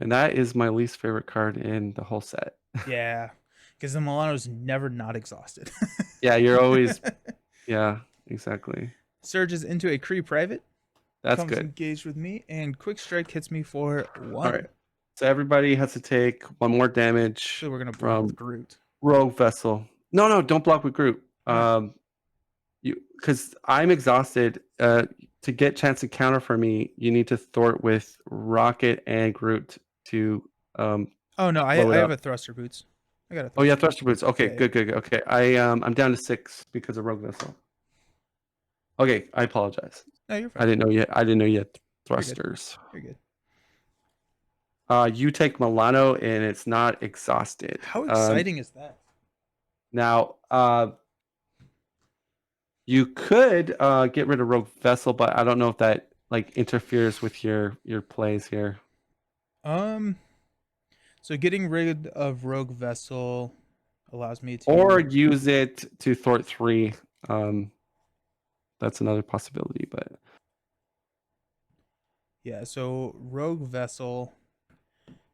B: And that is my least favorite card in the whole set.
A: Yeah. Because the Milano's never not exhausted.
B: Yeah, you're always. Yeah, exactly.
A: Surges into a Kree private.
B: That's
A: Becomes
B: good.
A: engaged with me. And Quick Strike hits me for
B: All
A: 1.
B: right. So everybody has to take 1 more damage
A: So we're going to block
B: from
A: with Groot.
B: Rogue Vessel. No, no, don't block with Groot.
A: Why not?
B: You because I'm exhausted. To get chance to counter for me, you need to thwart with Rocket and Groot to
A: Oh, no.
B: blow
A: I
B: it
A: have
B: up.
A: a Thruster Boots. I got a
B: Oh yeah,
A: Thruster
B: thruster boots. Okay,
A: Yeah, yeah.
B: good, good, good. Okay, I'm down to 6 because of Rogue Vessel. Okay, I apologize.
A: No, you're
B: I
A: fine.
B: didn't know yet. I didn't know yet.
A: You're good.
B: Thrusters.
A: You're good.
B: You take Milano and it's not exhausted.
A: How exciting is that?
B: Now, you could get rid of Rogue Vessel, but I don't know if that like interferes with your plays here.
A: Um, so getting rid of Rogue Vessel allows me
B: Or
A: to.
B: use it to thwart 3. Um, that's another possibility, but
A: Yeah, so Rogue Vessel.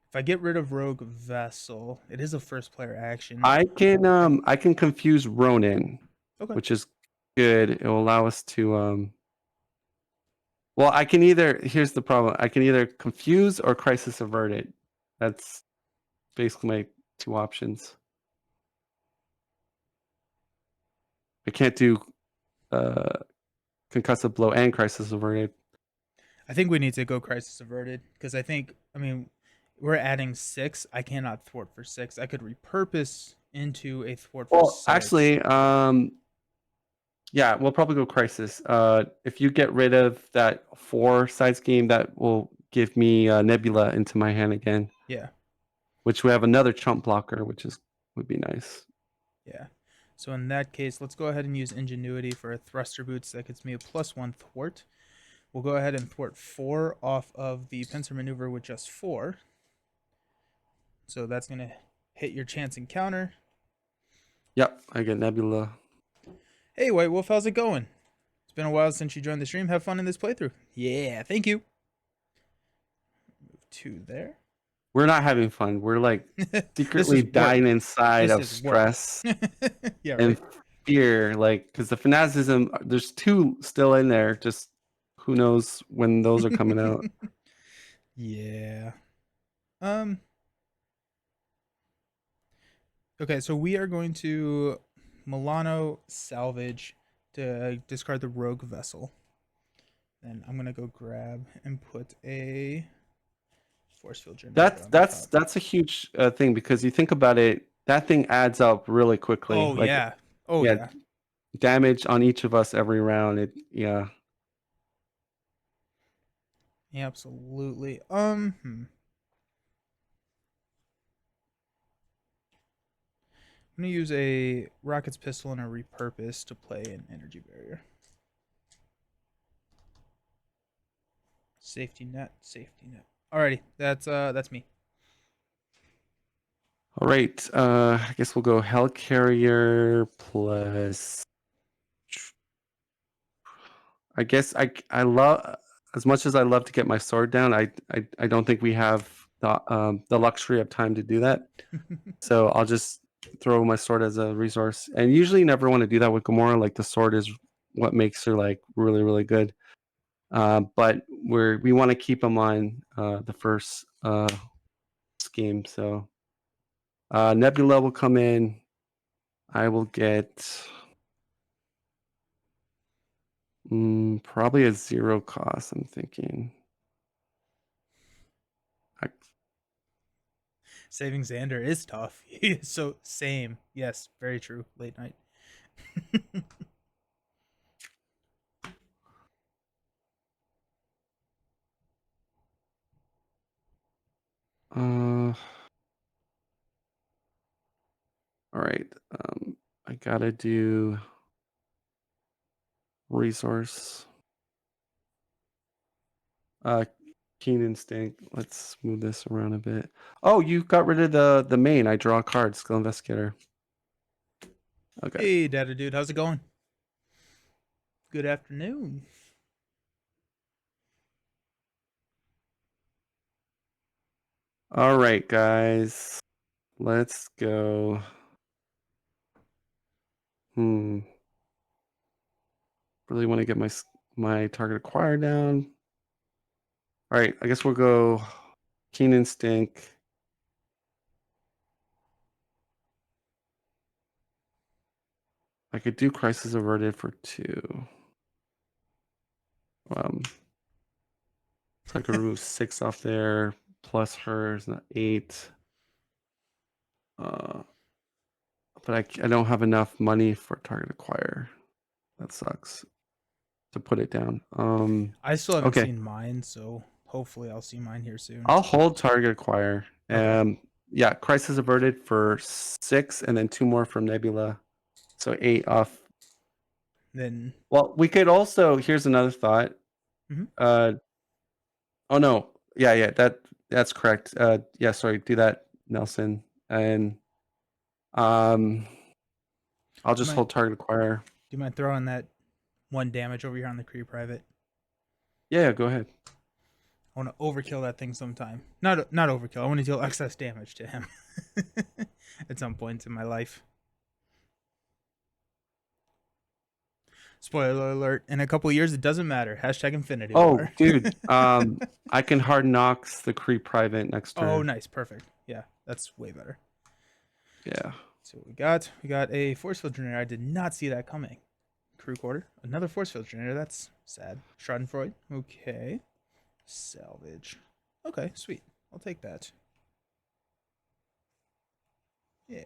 A: If I get rid of Rogue Vessel, it is a first player action.
B: I can confuse Ronan,
A: Okay.
B: which is good. It will allow us to well, I can either here's the problem. I can either confuse or crisis avert it. That's basically my 2 options. I can't do uh concussive blow and crisis averted.
A: I think we need to go Crisis Averted because I mean, we're adding 6. I cannot thwart for 6. I could repurpose into a thwart for
B: Well,
A: 6.
B: actually, yeah, we'll probably go crisis. If you get rid of that 4 side scheme, that will give me Nebula into my hand again,
A: Yeah,
B: which we have another chump blocker, which is would be nice.
A: yeah. So in that case, let's go ahead and use Ingenuity for a Thruster Boots. That gets me a +1 thwart. We'll go ahead and thwart 4 off of the pincer maneuver with just 4. So that's going to hit your chance encounter.
B: Yep, I get Nebula.
A: Hey, White Wolf, how's it going? It's been a while since you joined the stream. Have fun in this playthrough. Yeah, thank you. Move 2 there.
B: We're not having fun. We're like
A: This
B: secretly
A: is work.
B: dying inside
A: This
B: of
A: is work.
B: stress
A: Yeah,
B: and
A: right.
B: fear, like because the fanaticism. There's 2 still in there. Just who knows when those are coming out.
A: Yeah. Um. Okay, so we are going to Milano salvage to discard the rogue vessel. Then I'm gonna go grab and put a force field generator
B: That's
A: on the
B: that's
A: top.
B: that's a huge thing because you think about it, that thing adds up really quickly.
A: Oh
B: Like,
A: yeah. Oh
B: yeah,
A: yeah.
B: damage on each of us every round. Yeah.
A: Absolutely. I'm gonna use a rocket's pistol and a repurpose to play an energy barrier. Safety net, safety net. Alrighty, that's me.
B: All right. I guess we'll go Hellcarrier plus. I guess I love, as much as I love to get my sword down. I don't think we have the luxury of time to do that. So I'll just throw my sword as a resource. And usually you never want to do that with Gamora. Like the sword is what makes her like really, really good. But we want to keep him on the first scheme. So Nebula will come in. I will get probably a 0 cost, I'm thinking. I,
A: Saving Xander is tough. So same. Yes, very true. Late night.
B: all right. I gotta do resource. Keen instinct. Let's move this around a bit. Oh, you got rid of the main. I draw a card. Skill investigator. Okay.
A: Hey, Data Dude, how's it going? Good afternoon.
B: All right, guys. Let's go. Really want to get my target acquire down. All right, I guess we'll go Keen Instinct. I could do Crisis Averted for 2. So I could remove 6 off there, plus hers, not 8. But I don't have enough money for target acquire. That sucks. To put it down.
A: I still haven't
B: Okay.
A: seen mine, so hopefully I'll see mine here soon.
B: I'll hold target acquire.
A: Okay.
B: Yeah, Crisis Averted for 6, and then 2 more from Nebula. So 8 off.
A: Then.
B: Well, we could also. Here's another thought.
A: Mhm.
B: Oh no. Yeah. That's correct. Yeah. Sorry. Do that, Nelson. And I'll
A: Do you
B: just
A: mind?
B: hold target acquire.
A: Do you mind throwing that 1 damage over here on the Kree private?
B: Yeah. Go ahead.
A: I want to overkill that thing sometime. Not overkill. I want to deal excess damage to him at some point in my life. Spoiler alert: in a couple years, it doesn't matter. Hashtag Infinity
B: Oh,
A: War.
B: dude. I can hard knocks the Kree private next
A: Oh,
B: turn.
A: nice, perfect. Yeah, that's way better.
B: Yeah.
A: So what we got? We got a force field generator. I did not see that coming. Crew quarter. Another force field generator. That's sad. Schadenfreude. Okay. Salvage. Okay, sweet. I'll take that. Yeah.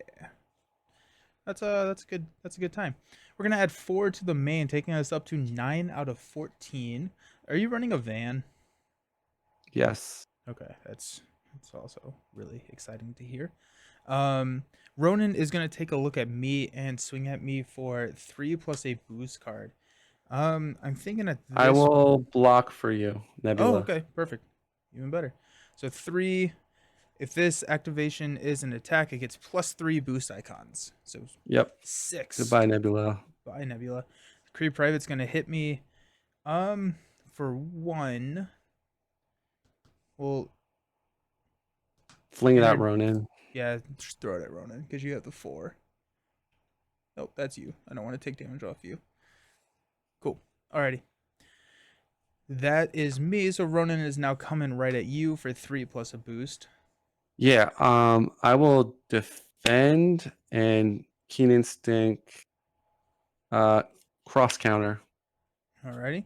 A: That's good. That's a good time. We're gonna add 4 to the main, taking us up to 9 out of 14. Are you running a van?
B: Yes.
A: Okay, that's also really exciting to hear. Ronan is gonna take a look at me and swing at me for 3 plus a boost card. I'm thinking at
B: I
A: this.
B: will block for you,
A: Oh,
B: Nebula.
A: okay, perfect, even better. So 3. If this activation is an attack, it gets +3 boost icons. So
B: Yep.
A: 6.
B: Goodbye, Nebula.
A: Bye, Nebula. Kree Private's gonna hit me. For 1. Well,
B: Fling it at
A: enter.
B: Ronan.
A: Yeah, just throw it at Ronan because you have the 4. Nope, that's you. I don't want to take damage off you. Cool. Alrighty. That is me. So Ronan is now coming right at you for 3 plus a boost.
B: Yeah. I will defend and Keen Instinct. Uh, cross counter.
A: Alrighty.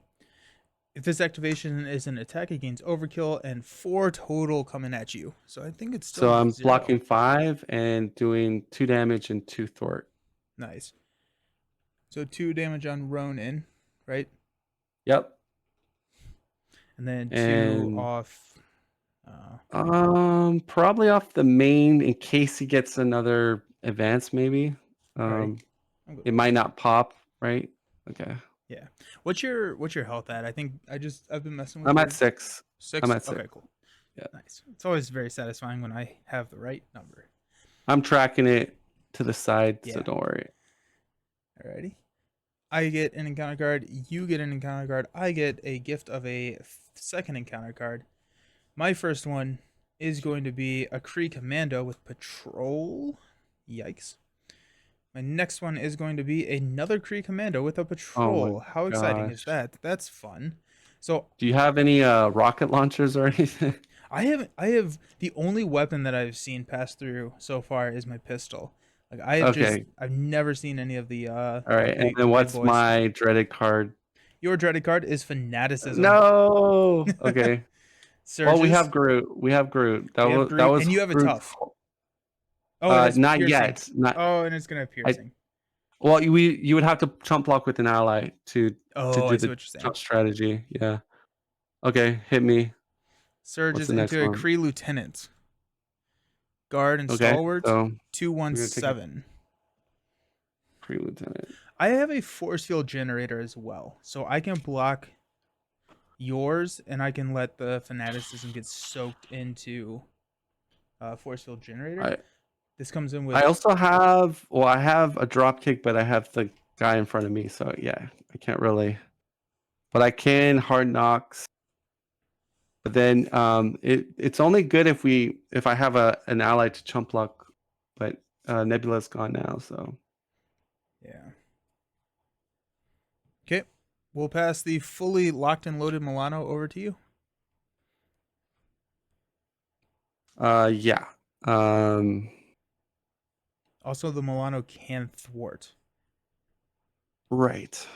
A: If this activation is an attack, it gains overkill and 4 total coming at you. So I think it's
B: So
A: still
B: I'm
A: 0.
B: blocking 5 and doing 2 damage and 2 thwart.
A: Nice. So 2 damage on Ronan, right?
B: Yep.
A: And then 2
B: And
A: off.
B: probably off the main in case he gets another advance, maybe.
A: Alrighty.
B: Um,
A: I'm good
B: it
A: with
B: might
A: that.
B: not pop, right? Okay.
A: Yeah. What's your health at? I think I've been messing with
B: I'm at
A: your
B: 6. I'm
A: 6.
B: at 6.
A: Okay, cool.
B: Yeah.
A: Nice. It's always very satisfying when I have the right number.
B: I'm tracking it to the side, so
A: Yeah.
B: don't worry.
A: Alrighty. I get an encounter card. You get an encounter card. I get a gift of a second encounter card. My first one is going to be a Kree Commando with Patrol. Yikes. My next one is going to be another Kree Commando with a
B: Oh my
A: Patrol. How exciting is
B: gosh.
A: that? That's fun. So
B: Do you have any rocket launchers or anything?
A: I have the only weapon that I've seen pass through so far is my pistol. Like
B: Okay.
A: I've never seen any of
B: All right. And
A: the
B: then
A: big
B: what's
A: boys.
B: my dreaded card?
A: Your dreaded card is Fanaticism.
B: No. Okay. Well, we have
A: Surges.
B: Groot. We have Groot.
A: We have
B: That
A: Groot
B: was
A: and you have a
B: Groot's.
A: tough. Oh, and it's
B: Not
A: piercing.
B: yet. Not.
A: Oh, and it's gonna have
B: I.
A: piercing.
B: Well, you would have to chump block with an ally to
A: Oh, I
B: do
A: see
B: the
A: what you're saying.
B: chump strategy. Yeah. Okay. Hit me. What's
A: Surges
B: the next
A: into a
B: one?
A: Kree lieutenant. Guard and
B: Okay.
A: stalwart.
B: So we're gonna take a
A: 217.
B: pre-lieutenant.
A: I have a force field generator as well, so I can block yours, and I can let the fanaticism get soaked into force field generator.
B: I
A: This comes in
B: I
A: with
B: also have. Well, I have a drop kick, but I have the guy in front of me, so yeah, I can't really. But I can hard knocks. But then it's only good if I have an ally to chump block, but Nebula's gone now, so
A: yeah. Okay, we'll pass the fully locked and loaded Milano over to you.
B: yeah. Um
A: Also, the Milano can thwart.
B: right.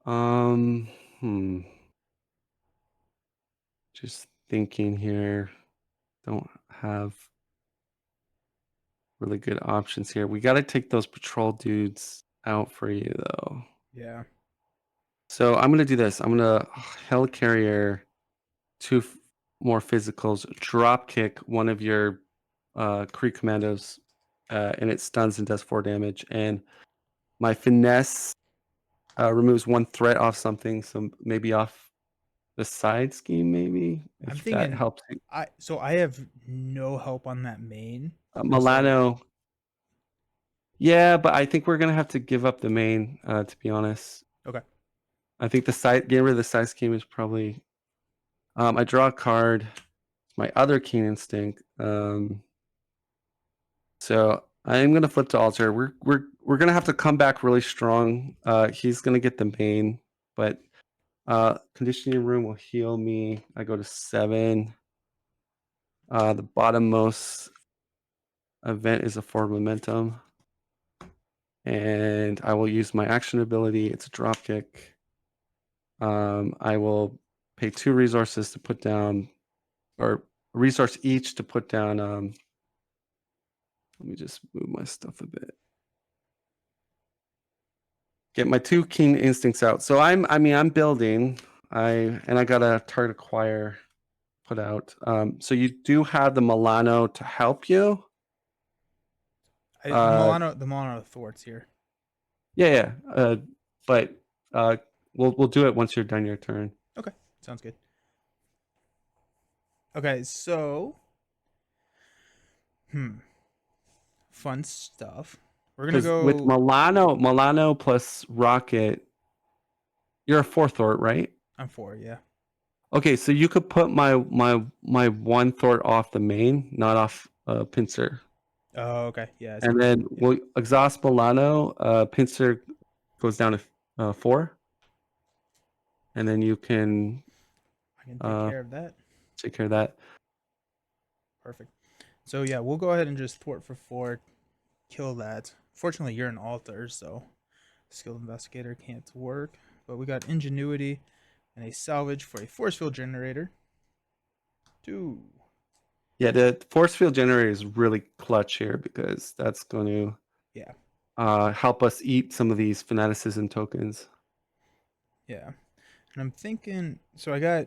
B: Um hmm. Just thinking here. Don't have really good options here. We got to take those patrol dudes out for you though.
A: Yeah.
B: So I'm gonna do this. I'm gonna helicarrier two more physicals, drop kick one of your Kree commandos, and it stuns and does 4 damage. And my finesse removes 1 threat off something, so maybe off the side scheme, maybe
A: I'm
B: if that
A: thinking
B: helps. You.
A: I have no help on that main. And so
B: Milano, yeah, but I think we're gonna have to give up the main. To be honest,
A: okay.
B: I think the side getting rid of the side scheme is probably. I draw a card. My other keen instinct. So I'm gonna flip to altar. We're gonna have to come back really strong. He's gonna get the main, but conditioning room will heal me. I go to 7. The bottommost event is a forward momentum, and I will use my action ability. It's a drop kick. I will pay 2 resources to put down, or resource each to put down. Let me just move my stuff a bit. Get my 2 keen instincts out. So I'm building. I got a target acquire put out. So you do have the Milano to help you. Uh,
A: The Milano thwarts here.
B: yeah, yeah. But we'll do it once you're done your turn.
A: Okay, sounds good. Okay, so hmm, fun stuff. We're gonna
B: Because with
A: go.
B: Milano plus Rocket, you're a 4th Thort, right?
A: I'm 4, yeah.
B: Okay, so you could put my 1 Thort off the main, not off Pincer.
A: Oh, okay, yeah, I see
B: And
A: what you're saying.
B: then
A: Yeah,
B: we'll exhaust Milano. Pincer goes down to 4, and then you can
A: I can take
B: uh,
A: care of that.
B: take care of that.
A: Perfect. So yeah, we'll go ahead and just thwart for 4. kill that. Fortunately, you're an altar, so skilled investigator can't work. But we got ingenuity and a salvage for a force field generator. 2.
B: Yeah, the force field generator is really clutch here because that's going to
A: Yeah,
B: help us eat some of these fanaticism tokens.
A: yeah. And I'm thinking, so I got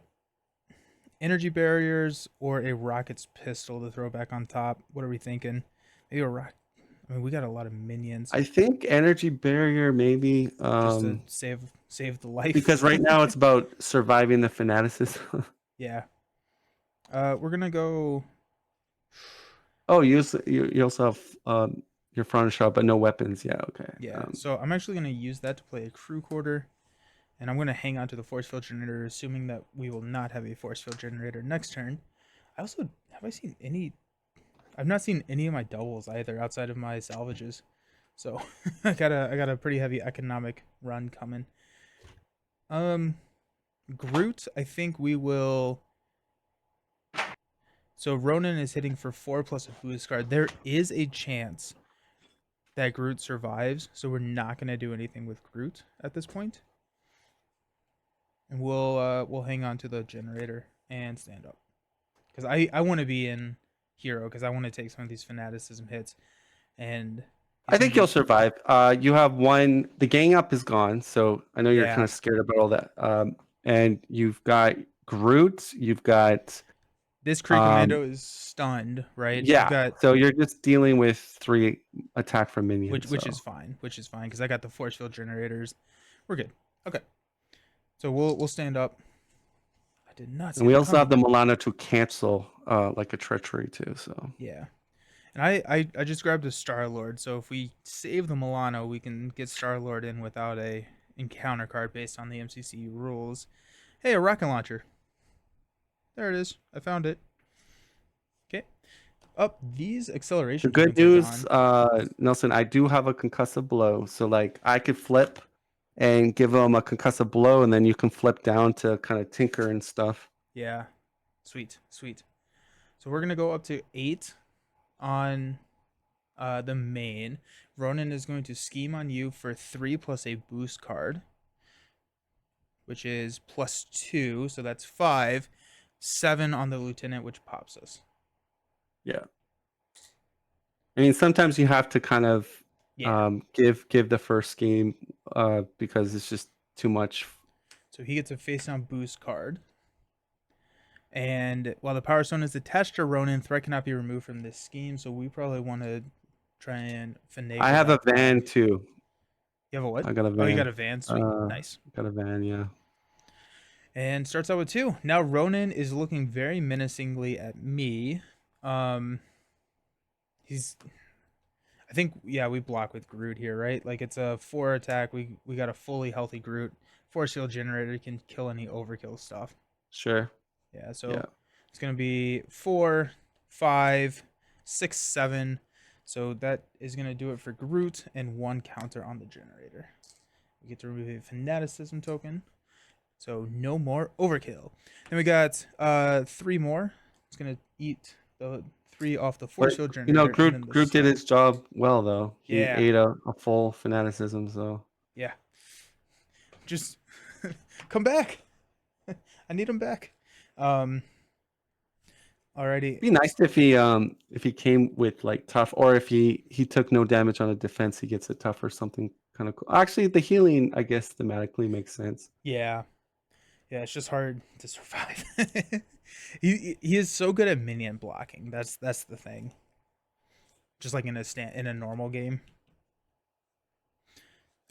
A: energy barriers or a rocket's pistol to throw back on top. What are we thinking? Maybe a rock. I mean, we got a lot of minions
B: I think energy barrier maybe
A: just to save the life.
B: because right now it's about surviving the fanaticism.
A: Yeah. We're gonna go.
B: Oh, you also have your front shot, but no weapons. Yeah, okay.
A: Yeah. So I'm actually gonna use that to play a crew quarter, and I'm gonna hang on to the force field generator, assuming that we will not have a force field generator next turn. I also have I seen any. I've not seen any of my doubles either outside of my salvages. So I got a pretty heavy economic run coming. Um, Groot, I think we will. So Ronan is hitting for 4 plus a boost card. There is a chance that Groot survives, so we're not gonna do anything with Groot at this point, and we'll hang on to the generator and stand up because I want to be in hero because I want to take some of these fanaticism hits, and
B: I
A: he's gonna
B: think you'll
A: be
B: survive. You have one. The gang up is gone, so I know you're kind
A: yeah.
B: of scared about all that. And you've got Groot. You've got
A: This Kree
B: um,
A: Commando is stunned, right? I've
B: yeah.
A: got
B: So you're just dealing with 3 attack from
A: which
B: minions.
A: which is
B: So
A: fine, because I got the force field generators. We're good. Okay, so we'll stand up. I did not
B: and
A: see
B: we
A: that
B: also have
A: coming.
B: the Milano to cancel like a treachery too. So
A: Yeah, and I just grabbed a Star Lord. So if we save the Milano, we can get Star Lord in without a encounter card based on the MCC rules. Hey, a rocket launcher. There it is. I found it. Okay. Up, these
B: the
A: acceleration
B: good
A: tokens are
B: news,
A: gone.
B: Nelson, I do have a concussive blow. So like I could flip and give them a concussive blow, and then you can flip down to kind of tinker and stuff.
A: Yeah. Sweet, sweet. So we're gonna go up to 8 on the main. Ronan is going to scheme on you for 3 plus a boost card, which is +2, so that's 5. 7 on the lieutenant, which pops us.
B: Yeah. I mean, sometimes you have to kind of
A: Yeah.
B: give the first game because it's just too much.
A: So he gets a face down boost card. And while the Power Stone is attached to Ronan, threat cannot be removed from this scheme. So we probably want to try and
B: I
A: finagle
B: have a
A: that
B: van
A: back.
B: too.
A: You have a what?
B: I got a
A: Oh, you got
B: van.
A: a van. Sweet.
B: Uh,
A: Nice.
B: got a van. Yeah.
A: And starts out with 2. Now Ronan is looking very menacingly at me. Um, he's I think yeah, we block with Groot here, right? Like it's a 4 attack. We got a fully healthy Groot. Force field generator can kill any overkill stuff.
B: Sure.
A: Yeah,
B: Yeah.
A: so it's gonna be 4, 5, 6, 7. So that is gonna do it for Groot and 1 counter on the generator. We get to remove a fanaticism token. So no more overkill. Then we got 3 more. It's gonna eat the 3 off the force
B: But
A: field
B: you know,
A: generator and then
B: Groot
A: the
B: Groot did
A: stone.
B: his job well though. He
A: Yeah,
B: ate a full fanaticism. So
A: yeah. Just come back. I need him back. Um, alrighty.
B: be nice if he came with like tough, or if he took no damage on a defense, he gets a tough or something kind of cool. Actually, the healing, I guess, thematically makes sense.
A: Yeah, yeah. It's just hard to survive. He is so good at minion blocking. That's the thing. Just like in a normal game.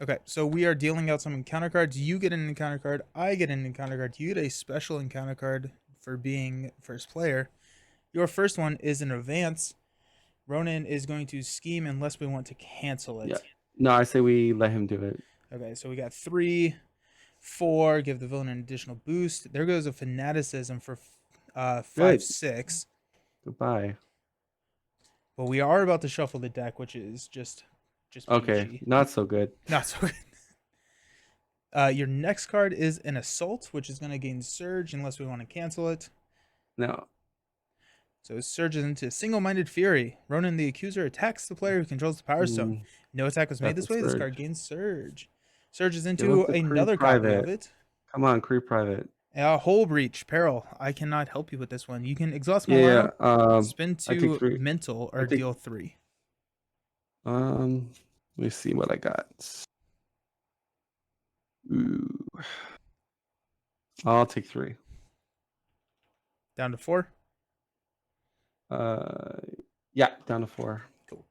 A: Okay, so we are dealing out some encounter cards. You get an encounter card. I get an encounter card. You get a special encounter card for being first player. Your first one is an advance. Ronan is going to scheme unless we want to cancel
B: Yeah.
A: it.
B: No, I say we let him do it.
A: Okay, so we got 3, 4. Give the villain an additional boost. There goes a fanaticism for 5,
B: Good.
A: 6.
B: Goodbye.
A: But we are about to shuffle the deck, which is just
B: Okay,
A: peachy.
B: not so good.
A: Not so good. Your next card is an assault, which is going to gain surge unless we want to cancel it.
B: No.
A: So it surges into single-minded fury. Ronan the Accuser attacks the player who controls the Power Stone.
B: Mm,
A: No attack was made
B: that's a
A: this way. This card
B: surge.
A: gains Surge. Surges
B: Give us
A: into
B: the crew
A: another copy of
B: private.
A: it.
B: Come on, crew private.
A: Hull Breach, Peril. I cannot help you with this one. You can exhaust
B: Yeah,
A: Milano, spin
B: I take
A: to
B: 3.
A: mental,
B: I
A: or
B: take
A: deal 3.
B: let me see what I got. Ooh. I'll take 3.
A: Down to 4.
B: Uh yeah, down to 4.
A: Cool.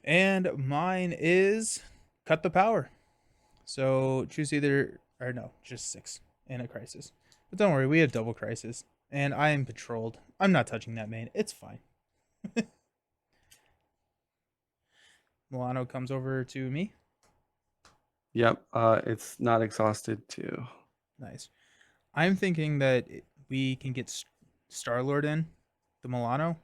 A: And mine is cut the power. So choose either, or no, just 6 in a crisis. But don't worry, we have double crisis. And I am patrolled. I'm not touching that main. It's fine. Milano comes over to me.
B: Yep, it's not exhausted too.
A: Nice. I'm thinking that we can get Star Lord in the Milano.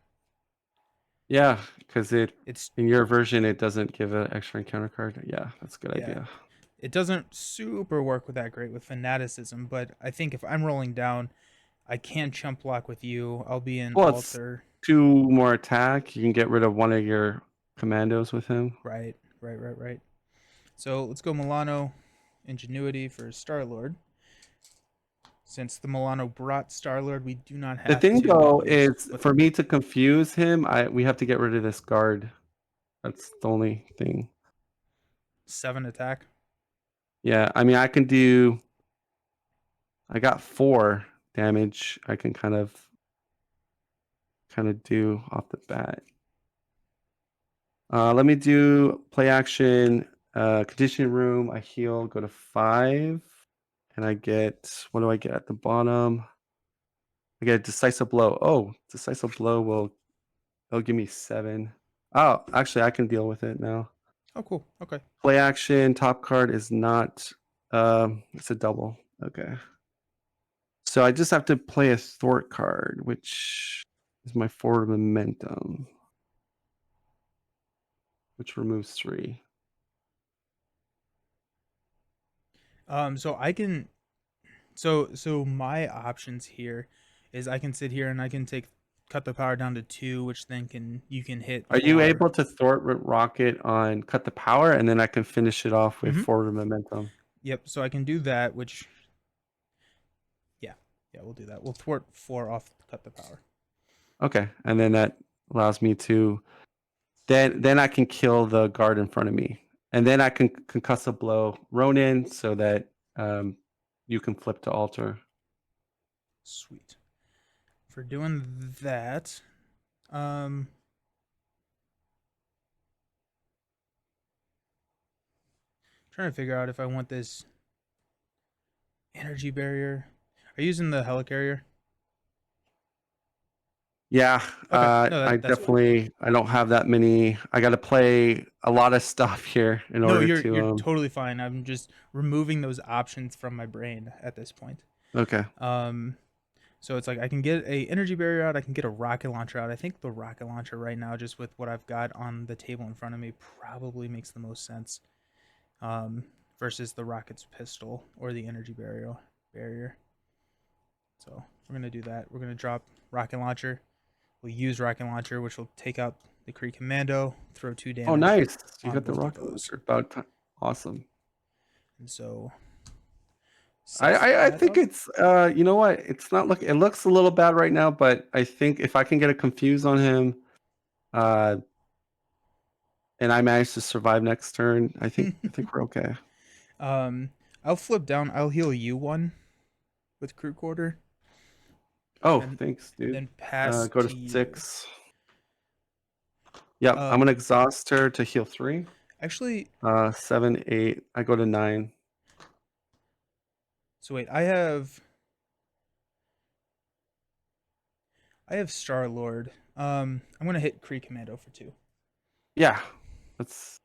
B: Yeah, because
A: It's
B: in your version it doesn't give an extra encounter card. Yeah, that's a good
A: yeah.
B: idea.
A: It doesn't super work with that great with fanaticism, but I think if I'm rolling down, I can't chump block with you. I'll be in
B: Well, it's
A: altar.
B: 2 more attack. You can get rid of one of your commandos with him.
A: Right. So let's go Milano Ingenuity for Star Lord. Since the Milano brought Star Lord, we do not
B: The
A: have
B: thing
A: to
B: though
A: use.
B: is for me to confuse him, we have to get rid of this guard. That's the only thing.
A: 7 attack.
B: Yeah, I mean I can do. I got 4 damage. I can kind of do off the bat. Let me do play action. Conditioning room. I heal. Go to 5, and I get. What do I get at the bottom? I get a decisive blow. Oh, decisive blow will. It'll give me 7. Oh, actually, I can deal with it now.
A: Oh, cool. Okay.
B: Play action. Top card is not. It's a double. Okay. So I just have to play a thwart card, which is my forward momentum, which removes 3.
A: So I can. So my options here is I can sit here and I can take cut the power down to 2, which then you can hit
B: Are you
A: for.
B: able to thwart rocket on cut the power, and then I can finish it off with
A: Mm-hmm.
B: forward momentum?
A: Yep. So I can do that, which yeah, we'll do that. We'll thwart 4 off cut the power.
B: Okay, and then that allows me to then I can kill the guard in front of me, and then I can concussive blow Ronan so that you can flip to altar.
A: Sweet. For doing that, um, trying to figure out if I want this energy barrier. Are you using the helicarrier?
B: Yeah,
A: Okay, no,
B: I
A: that's fine.
B: definitely I don't have that many. I got to play a lot of stuff here in
A: No,
B: order
A: you're
B: to
A: totally fine. I'm just removing those options from my brain at this point.
B: Okay.
A: Um, so it's like I can get a energy barrier out. I can get a rocket launcher out. I think the rocket launcher right now, just with what I've got on the table in front of me, probably makes the most sense. Um, versus the rocket's pistol or the energy barrier. So we're gonna do that. We're gonna drop rocket launcher. We'll use rocket launcher, which will take out the Kree commando, throw 2
B: Oh,
A: damage
B: nice. You
A: on
B: got the
A: both of
B: rocket
A: those.
B: launcher. About time. Awesome.
A: And so
B: I,
A: sets
B: I I
A: that
B: think
A: up.
B: it's you know what? It's not look. It looks a little bad right now, but I think if I can get a confuse on him, uh, and I manage to survive next turn, I think we're okay.
A: um, I'll flip down. I'll heal you 1 with crew quarter,
B: Oh,
A: and
B: thanks, dude.
A: then pass
B: Go to
A: to you.
B: 6. Yep, I'm
A: Um,
B: gonna exhaust her to heal 3.
A: actually,
B: 7, 8. I go to 9.
A: so wait, I have Star Lord. I'm gonna hit Kree commando for 2
B: Yeah, that's.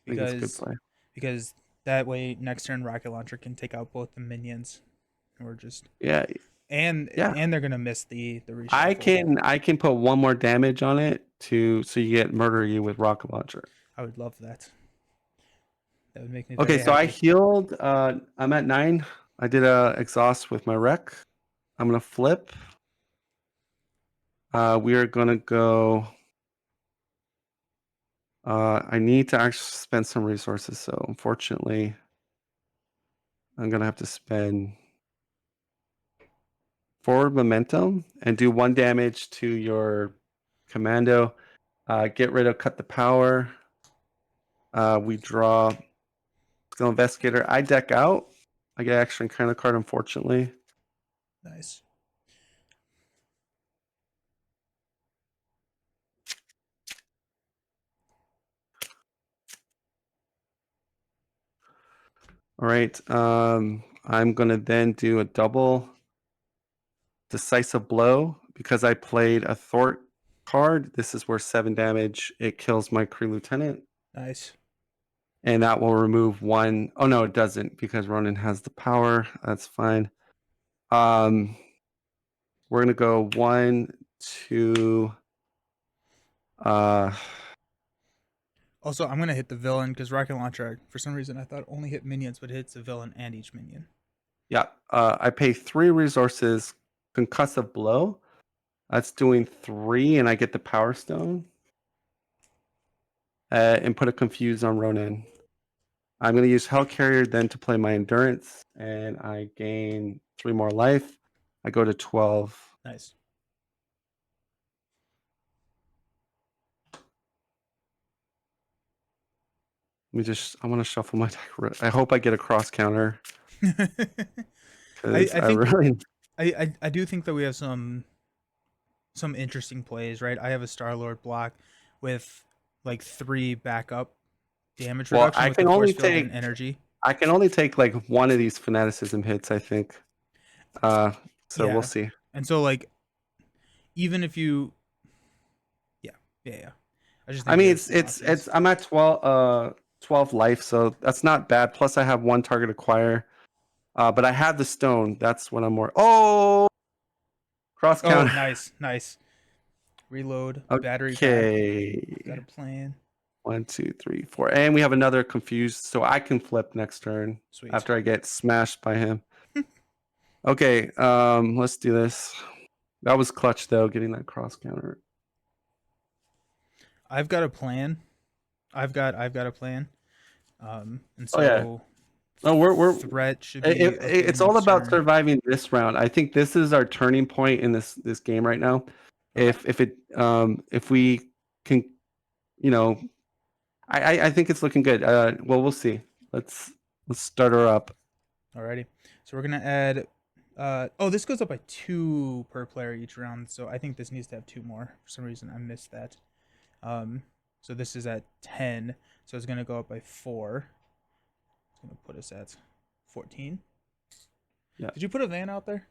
B: I think it's a good
A: because
B: play.
A: because that way next turn rocket launcher can take out both the minions, or just
B: Yeah, yeah.
A: and they're gonna miss the
B: I
A: reshuffle.
B: can put 1 more damage on it so you get murder you with rocket launcher.
A: I would love that. That would make me
B: Okay,
A: very
B: so I
A: happy.
B: healed. I'm at 9. I did a exhaust with my wreck. I'm gonna flip. We are gonna go. I need to actually spend some resources, so unfortunately, I'm gonna have to spend forward momentum and do 1 damage to your commando. Get rid of cut the power. We draw skill investigator. I deck out. I get extra encounter card, unfortunately.
A: Nice.
B: All right. I'm gonna then do a double decisive blow because I played a thwart card. This is worth 7 damage. It kills my Kree lieutenant,
A: Nice.
B: and that will remove 1. Oh no, it doesn't because Ronan has the power. That's fine. Um, we're gonna go 1, 2. Uh,
A: Also, I'm gonna hit the villain because rocket launcher. For some reason, I thought only hit minions, but it hits the villain and each minion.
B: yeah. I pay 3 resources. Concussive blow. That's doing 3, and I get the power stone. And put a confuse on Ronan. I'm going to use Hellcarrier then to play my endurance, and I gain 3 more life. I go to 12.
A: Nice.
B: I want to shuffle my deck. I hope I get a cross counter because
A: I
B: I
A: think
B: really.
A: I do think that we have some interesting plays, right? I have a Star Lord block with like 3 backup damage
B: Well,
A: reduction with the force field and energy.
B: I can only take like one of these fanaticism hits, I think. So we'll
A: Yeah.
B: see.
A: And so like even if you yeah, yeah. I just
B: I
A: think we
B: mean,
A: have some options.
B: I'm at 12 life, so that's not bad. Plus, I have 1 target acquire. But I have the stone. That's what I'm more. Oh, cross
A: Oh,
B: counter.
A: nice, nice. Reload, battery pack. Got a
B: Okay.
A: plan.
B: 1, 2, 3, 4. And we have another confused, so I can flip next turn
A: Sweet.
B: after I get smashed by him. Okay, let's do this. That was clutch though, getting that cross counter.
A: I've got a plan. I've got a plan. And
B: Oh yeah.
A: so
B: No, we're
A: threat should be okay
B: it's all
A: next
B: about
A: turn.
B: surviving this round. I think this is our turning point in this game right now.
A: Okay.
B: If we can, you know, I think it's looking good. Well, we'll see. Let's start her up.
A: Alrighty. So we're gonna add. Oh, this goes up by 2 per player each round. So I think this needs to have 2 more. For some reason, I missed that. Um, so this is at 10. So it's gonna go up by 4. It's gonna put us at 14.
B: Yeah.
A: Did you put a van out there?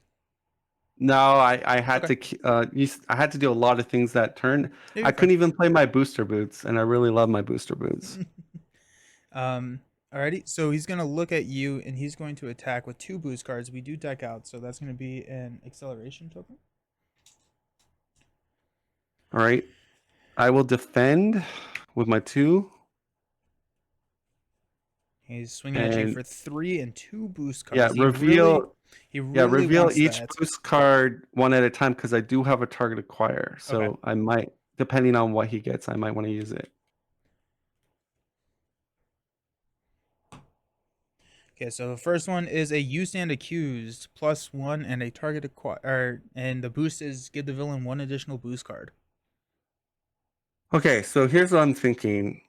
B: No, I had
A: Okay.
B: to I had to do a lot of things that turn.
A: Yeah,
B: I
A: you're fine.
B: couldn't even play my booster boots, and I really love my booster boots.
A: um, alrighty. So he's gonna look at you, and he's going to attack with 2 boost cards. We do deck out, so that's gonna be an acceleration token.
B: All right. I will defend with my 2
A: He's swinging at you
B: and
A: for 3 and 2 boost
B: yeah,
A: cards. He really
B: reveal
A: wants
B: each
A: that.
B: boost card one at a time because I do have a target acquire.
A: Okay.
B: So I might, depending on what he gets, I might want to use it.
A: Okay, so the first one is a you stand accused +1 and a target acquire, and the boost is give the villain 1 additional boost card.
B: Okay, so here's what I'm thinking.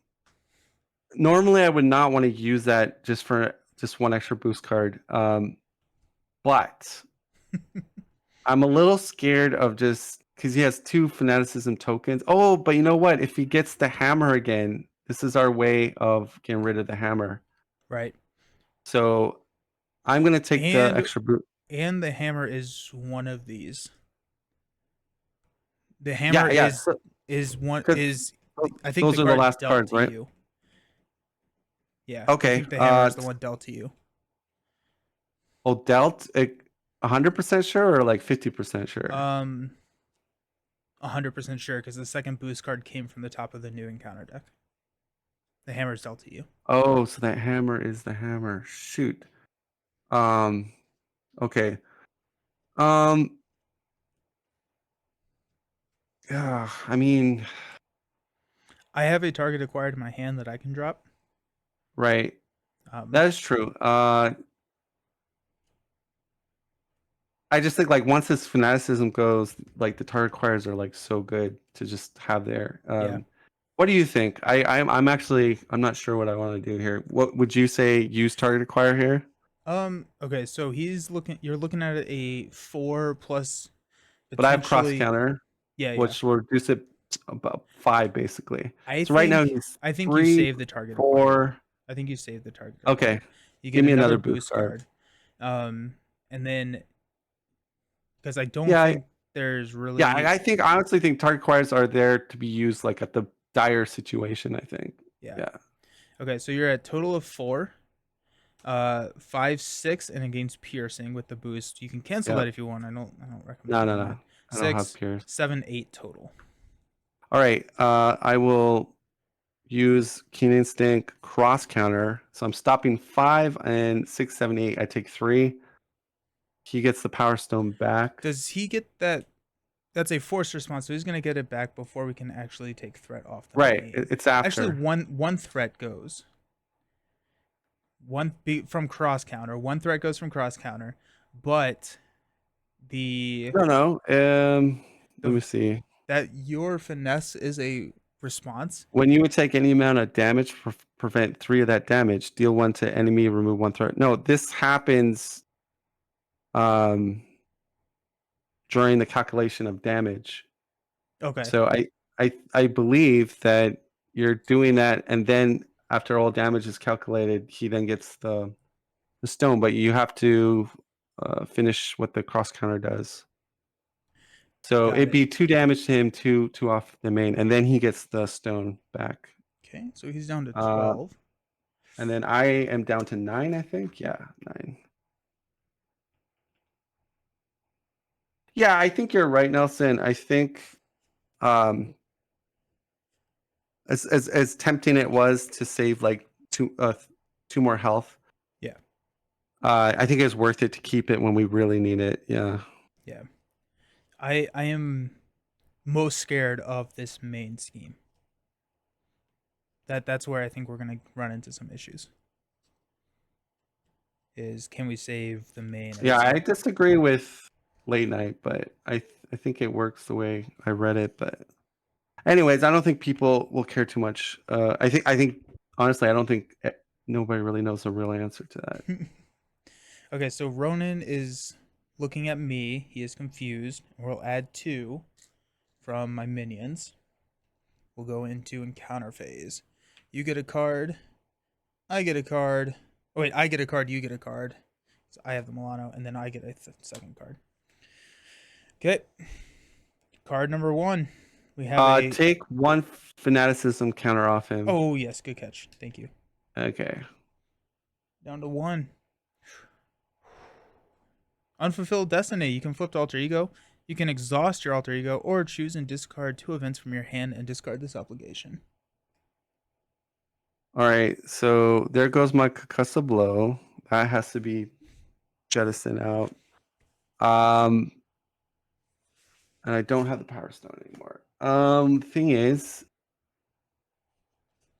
B: Normally, I would not want to use that just for just 1 extra boost card. But I'm a little scared of just because he has 2 fanaticism tokens. Oh, but you know what? If he gets the hammer again, this is our way of getting rid of the hammer.
A: Right.
B: So I'm gonna take the
A: And
B: extra boot.
A: and the hammer is one of these. The hammer
B: Yeah, yeah.
A: is one
B: Because
A: is I think the
B: those are the
A: card
B: last
A: dealt
B: cards,
A: to
B: right?
A: you. Yeah, I
B: Okay.
A: think the hammer is the one dealt to you.
B: Dealt 100% sure or like 50% sure?
A: Um 100% sure because the second boost card came from the top of the new encounter deck. The hammer is dealt to you.
B: Oh, so that hammer is the hammer. Shoot. Um. Okay. Um. I mean,
A: I have a target acquired in my hand that I can drop.
B: right.
A: Um,
B: That is true. I just think like once this fanaticism goes, like the target acquires are like so good to just have there.
A: yeah.
B: What do you think? I'm actually I'm not sure what I want to do here. What would you say use target acquire here?
A: Okay, so he's looking. You're looking at a 4 plus
B: But I have cross
A: potentially.
B: counter,
A: Yeah, yeah.
B: which will reduce it about 5 basically.
A: I
B: So right now
A: think
B: he's
A: I think you
B: 3,
A: save the target acquired.
B: 4.
A: I think you save the target
B: Okay,
A: acquired. You
B: give
A: get
B: me
A: another
B: another boost
A: boost
B: card.
A: card. And then because I don't
B: Yeah,
A: think there's
B: yeah.
A: really.
B: I honestly think target acquires are there to be used like at the dire situation. I think.
A: Yeah.
B: Yeah.
A: Okay, so you're at total of 4. 5, 6, and it gains piercing with the boost. You can cancel
B: Yep.
A: that if you want. I don't recommend
B: No, no,
A: doing
B: no.
A: that.
B: I don't have
A: 6,
B: peers.
A: 7, 8 total.
B: All right. I will use Keen Instinct cross counter. So I'm stopping 5 and 6, 7, 8. I take 3. He gets the Power Stone back.
A: Does he get that? That's a forced response, so he's gonna get it back before we can actually take threat off the
B: Right.
A: main.
B: It's
A: Actually,
B: after.
A: one threat goes. From cross counter. One threat goes from cross counter, but the
B: No, no. Let
A: the
B: me see.
A: that your finesse is a response.
B: When you would take any amount of damage, prevent 3 of that damage. Deal 1 to enemy, remove 1 threat. No, this happens um, during the calculation of damage.
A: Okay,
B: So I believe that you're doing that, and then after all damage is calculated, he then gets the stone. But you have to finish what the cross counter does. So
A: got
B: it'd
A: it.
B: be 2 damage to him, two off the main, and then he gets the stone back.
A: Okay, so he's down to
B: Uh,
A: 12.
B: and then I am down to 9, I think. Yeah, 9. Yeah, I think you're right, Nelson. I think um, as tempting it was to save like 2 more health.
A: Yeah,
B: I think it's worth it to keep it when we really need it. Yeah.
A: yeah. I am most scared of this main scheme. That's where I think we're gonna run into some issues. Is can we save the main
B: Yeah,
A: as
B: I
A: a
B: disagree with late night, but I think it works the way I read it. But anyways, I don't think people will care too much. I think honestly, I don't think nobody really knows the real answer to that.
A: Okay, so Ronan is looking at me. He is confused. We'll add 2 from my minions. We'll go into encounter phase. You get a card. I get a card. Oh, wait, I get a card. You get a card. So I have the Milano, and then I get a second card. Okay. Card number 1. We have a.
B: Take 1 fanaticism counter off him.
A: Oh, yes. Good catch. Thank you.
B: Okay.
A: Down to 1. Unfulfilled Destiny. You can flip to Alter Ego. You can exhaust your Alter Ego or choose and discard 2 events from your hand and discard this obligation.
B: All right. So there goes my concussive blow. That has to be jettisoned out. And I don't have the power stone anymore. Thing is,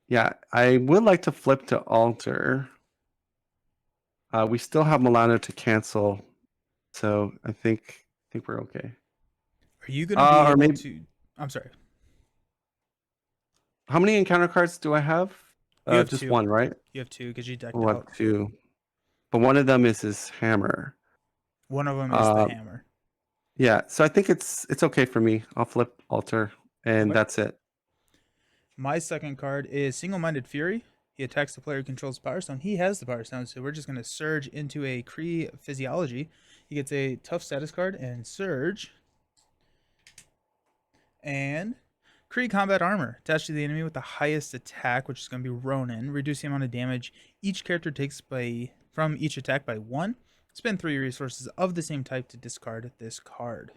B: yeah, I would like to flip to alter. We still have Milano to cancel, so I think we're okay.
A: Are you going to be
B: Or
A: able
B: maybe
A: to. I'm sorry.
B: how many encounter cards do I have?
A: You have
B: Just
A: 2.
B: 1, right?
A: You have 2 because you decked
B: Oh, I
A: out.
B: have 2, but one of them is his hammer.
A: One of them is the
B: Uh,
A: hammer.
B: yeah, so I think it's okay for me. I'll flip alter, and
A: Okay.
B: that's it.
A: My second card is Single Minded Fury. He attacks the player who controls Power Stone. He has the Power Stone, so we're just going to surge into a Kree Physiology. He gets a tough status card and surge. And Kree Combat Armor. Attached to the enemy with the highest attack, which is going to be Ronan. Reduce the amount of damage each character takes from each attack by 1. Spend 3 resources of the same type to discard this card.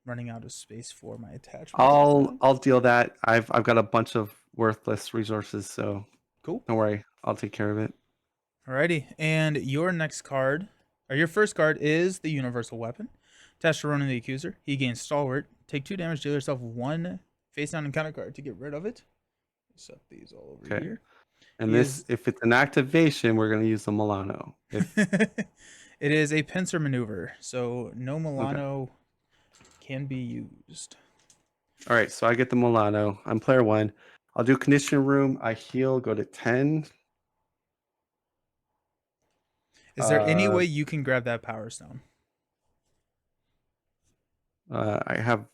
A: Running out of space for my attachments right now.
B: I'll deal that. I've got a bunch of worthless resources, so
A: Cool.
B: don't worry. I'll take care of it.
A: Alrighty, and your next card, or your first card, is the Universal Weapon. Attached to Ronan the Accuser, he gains Stalwart. Take 2 damage, deal yourself 1 face down encounter card to get rid of it. Set these all over
B: Okay.
A: here.
B: And
A: He
B: this,
A: is.
B: if it's an activation, we're going to use the Milano. If
A: It is a pincer maneuver, so no
B: Okay.
A: Milano can be used.
B: All right, so I get the Milano. I'm player 1. I'll do condition room. I heal, go to 10.
A: Is there any
B: Uh,
A: way you can grab that power stone?
B: I have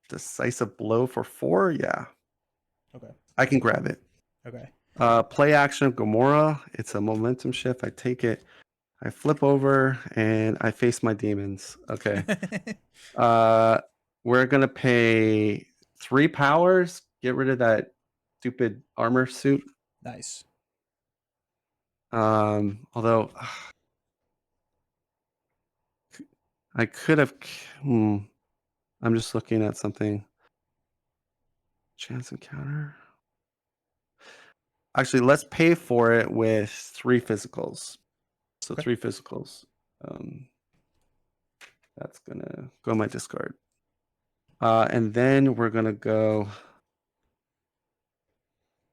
B: decisive blow for 4. Yeah,
A: Okay.
B: I can grab it.
A: Okay.
B: Play action of Gamora. It's a momentum shift. I take it. I flip over and I face my demons. Okay. Uh, we're gonna pay 3 powers. Get rid of that stupid armor suit.
A: Nice.
B: Although I could have. I'm just looking at something. Chance encounter. Actually, let's pay for it with 3 physicals. So
A: Okay.
B: 3 physicals. That's gonna go in my discard. And then we're gonna go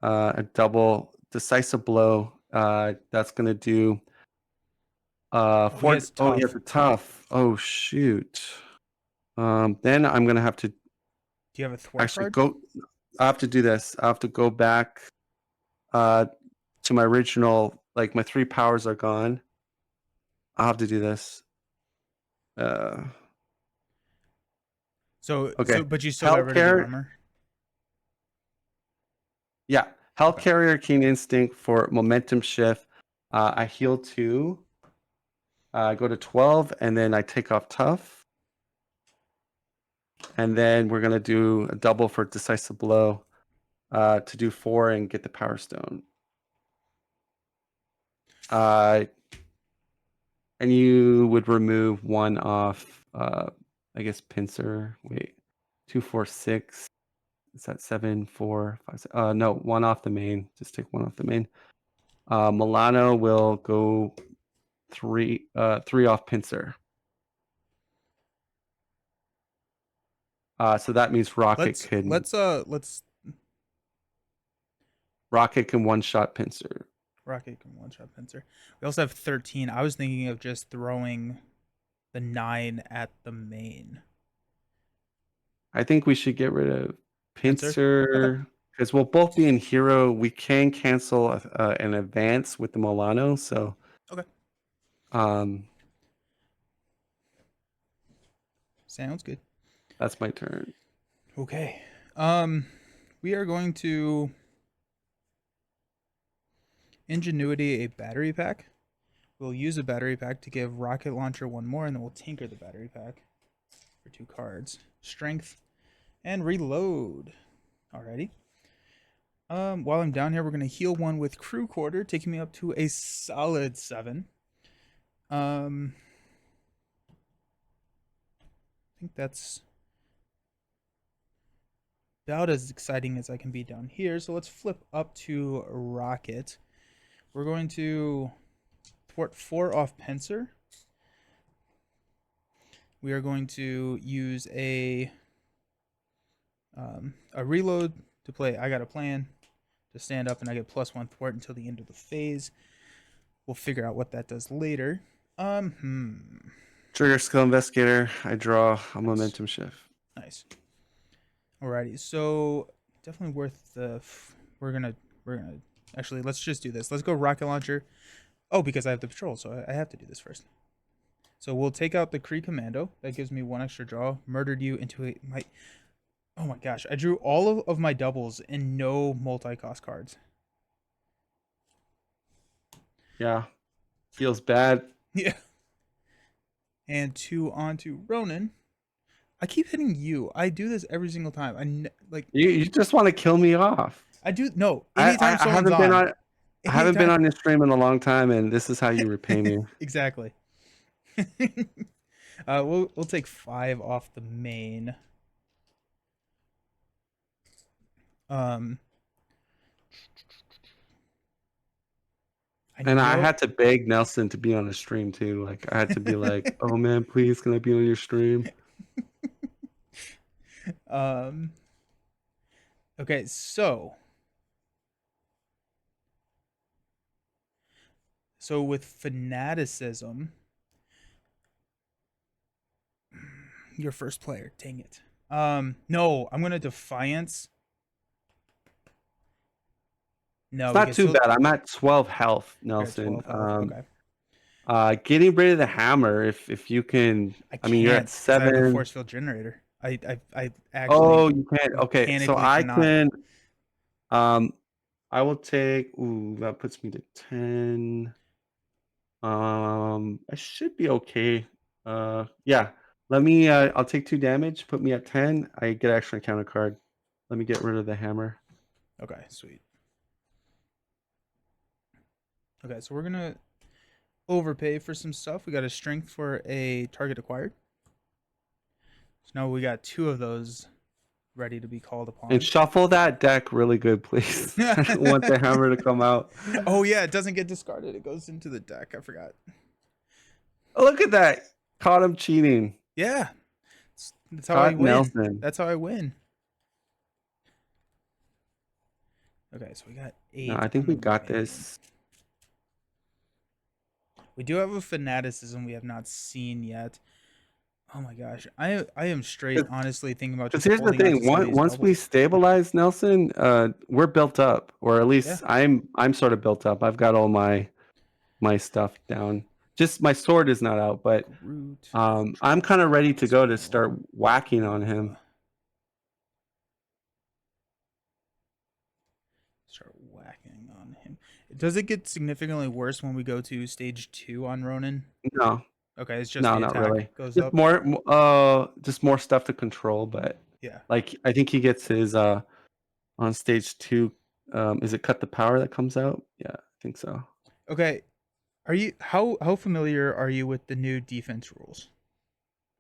B: a double decisive blow. That's gonna do
A: Oh, he
B: 4.
A: has
B: Oh, he has
A: tough.
B: a tough. Oh shoot. Then I'm gonna have to
A: Do you have a thwart
B: actually
A: card?
B: go. I have to do this. I have to go back uh to my original. Like my 3 powers are gone. I'll have to do this. Uh, okay.
A: But you still got rid of the
B: Healthcare.
A: armor.
B: Yeah. Health
A: Okay.
B: carrier, keen instinct for momentum shift. I heal 2. I go to 12, and then I take off tough. And then we're gonna do a double for decisive blow to do 4 and get the power stone. And you would remove 1 off. I guess pincer. Wait, 2, 4, 6. Is that 7, 4, 5? No, 1 off the main. Just take 1 off the main. Milano will go 3 off pincer. So that means
A: Let's let's
B: Rocket can one shot pincer.
A: Rocket can one shot pincer. We also have 13. I was thinking of just throwing the 9 at the main
B: I think we should get rid of
A: pincer. Okay.
B: pincer because we'll both be in hero. We can cancel an advance with the Milano. So
A: Okay.
B: um,
A: Sounds good.
B: that's my turn.
A: Okay. We are going to Ingenuity a battery pack. We'll use a battery pack to give Rocket Launcher 1 more, and then we'll tinker the battery pack for 2 cards. Strength and reload. Alrighty. While I'm down here, we're gonna heal 1 with Crew Quarter, taking me up to a solid 7. I think that's about as exciting as I can be down here. So let's flip up to Rocket. We're going to thwart 4 off Pincer. We are going to use a reload to play I Got a Plan to stand up, and I get +1 thwart until the end of the phase. We'll figure out what that does later.
B: Trigger skill investigator. I draw a
A: Nice.
B: momentum shift.
A: Nice. Alrighty, so definitely worth the. We're gonna actually let's just do this. Let's go rocket launcher. Oh, because I have the patrol, so I have to do this first. So we'll take out the Kree Commando. That gives me 1 extra draw. Murdered you into my. Oh my gosh! I drew all of my doubles and no multi-cost cards.
B: Yeah, feels bad.
A: Yeah. And 2 onto Ronan. I keep hitting you. I do this every single time. Like
B: You just want to kill me off.
A: I do. No, anytime
B: I
A: someone's
B: haven't been
A: on,
B: on. I haven't been
A: anytime.
B: on your stream in a long time, and this is how you repay me.
A: Exactly. We'll take 5 off the main. I I
B: And I
A: know.
B: had to beg Nelson to be on a stream too. Like I had to be like, "Oh man, please, can I be on your stream?"
A: um. Okay, so with fanaticism, your first player. Dang it. No, I'm gonna defiance.
B: It's
A: No,
B: not
A: because
B: too
A: he'll.
B: bad. I'm at 12 health,
A: You're at
B: Nelson.
A: 12 health. Okay.
B: Getting rid of the hammer if you can.
A: I
B: I mean, you're at
A: can't because I have the
B: 7.
A: force field generator. I actually
B: Oh, you can't. Okay, so
A: mechanically
B: I
A: cannot.
B: can. Um, I will take. Ooh, that puts me to 10. I should be okay. Yeah. Let me. I'll take 2 damage. Put me at 10. I get extra encounter card. Let me get rid of the hammer.
A: Okay, sweet. Okay, so we're gonna overpay for some stuff. We got a strength for a target acquired. So now we got 2 of those ready to be called
B: And
A: upon.
B: shuffle that deck really good, please. I don't want the hammer to come out.
A: Oh yeah, it doesn't get discarded. It goes into the deck. I forgot.
B: Oh, look at that. Caught him cheating.
A: Yeah, that's how I
B: Caught
A: win.
B: Nelson.
A: That's how I win. Okay, so we got
B: No,
A: 8
B: I think
A: on the
B: we got
A: remaining.
B: this.
A: We do have a fanaticism we have not seen yet. Oh my gosh, I am straight honestly thinking about
B: Because
A: just
B: here's the
A: holding on to
B: thing.
A: some of these
B: Once we
A: doubles.
B: stabilize Nelson, we're built up, or at
A: Yeah,
B: least I'm sort of built up. I've got all my stuff down. Just my sword is not out, but
A: Groot,
B: I'm kind of ready to go to start
A: Oswald,
B: whacking on him.
A: Gamora. Start whacking on him. Does it get significantly worse when we go to stage 2 on Ronan?
B: No,
A: Okay, it's just
B: no,
A: the
B: not
A: attack
B: really.
A: goes
B: Just
A: up.
B: more, just more stuff to control. But
A: Yeah.
B: like, I think he gets his on stage 2. Is it cut the power that comes out? Yeah, I think so.
A: Okay. Are you how familiar are you with the new defense rules?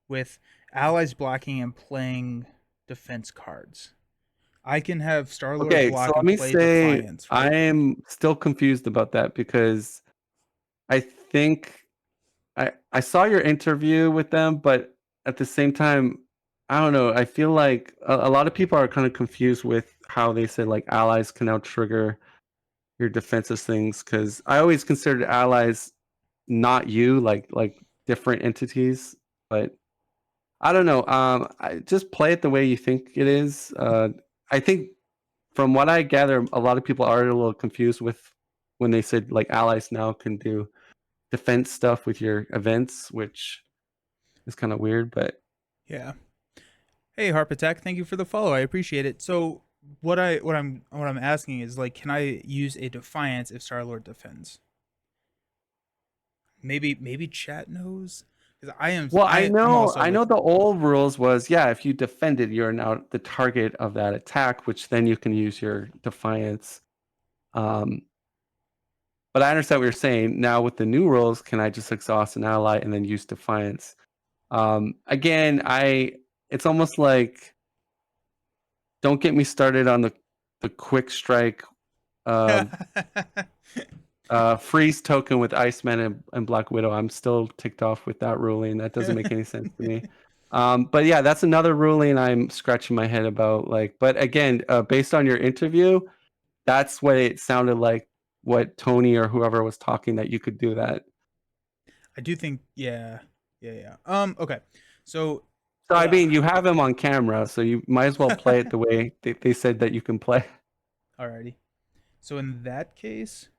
A: With allies blocking and playing defense cards. I can have Star Lord
B: Okay, so
A: block
B: let
A: and
B: me
A: play
B: say
A: Defiance, right?
B: I'm still confused about that because I think I saw your interview with them, but at the same time, I don't know. I feel like a lot of people are kind of confused with how they said like allies can now trigger your defensive things because I always considered allies not you, like different entities. But I don't know. I just play it the way you think it is. I think from what I gather, a lot of people are a little confused with when they said like allies now can do defense stuff with your events, which is kind of weird. But
A: Yeah. Hey Harp Attack, thank you for the follow. I appreciate it. So what I'm asking is like, can I use a Defiance if Star Lord defends? Maybe chat knows because
B: well,
A: I'm also
B: I know
A: with
B: the old rules was yeah, if you defended, you're now the target of that attack, which then you can use your defiance. Um, but I understand what you're saying. Now with the new rules, can I just exhaust an ally and then use defiance? Again, I it's almost like don't get me started on the quick strike uh, freeze token with Iceman and Black Widow. I'm still ticked off with that ruling. That doesn't make any sense to me. But yeah, that's another ruling I'm scratching my head about. Like, but again, based on your interview, that's what it sounded like. What Tony or whoever was talking that you could do that.
A: I do think yeah. Okay. So
B: So I
A: uh
B: mean, you have him on camera, so you might as well play it the way they said that you can play.
A: alrighty. So in that case,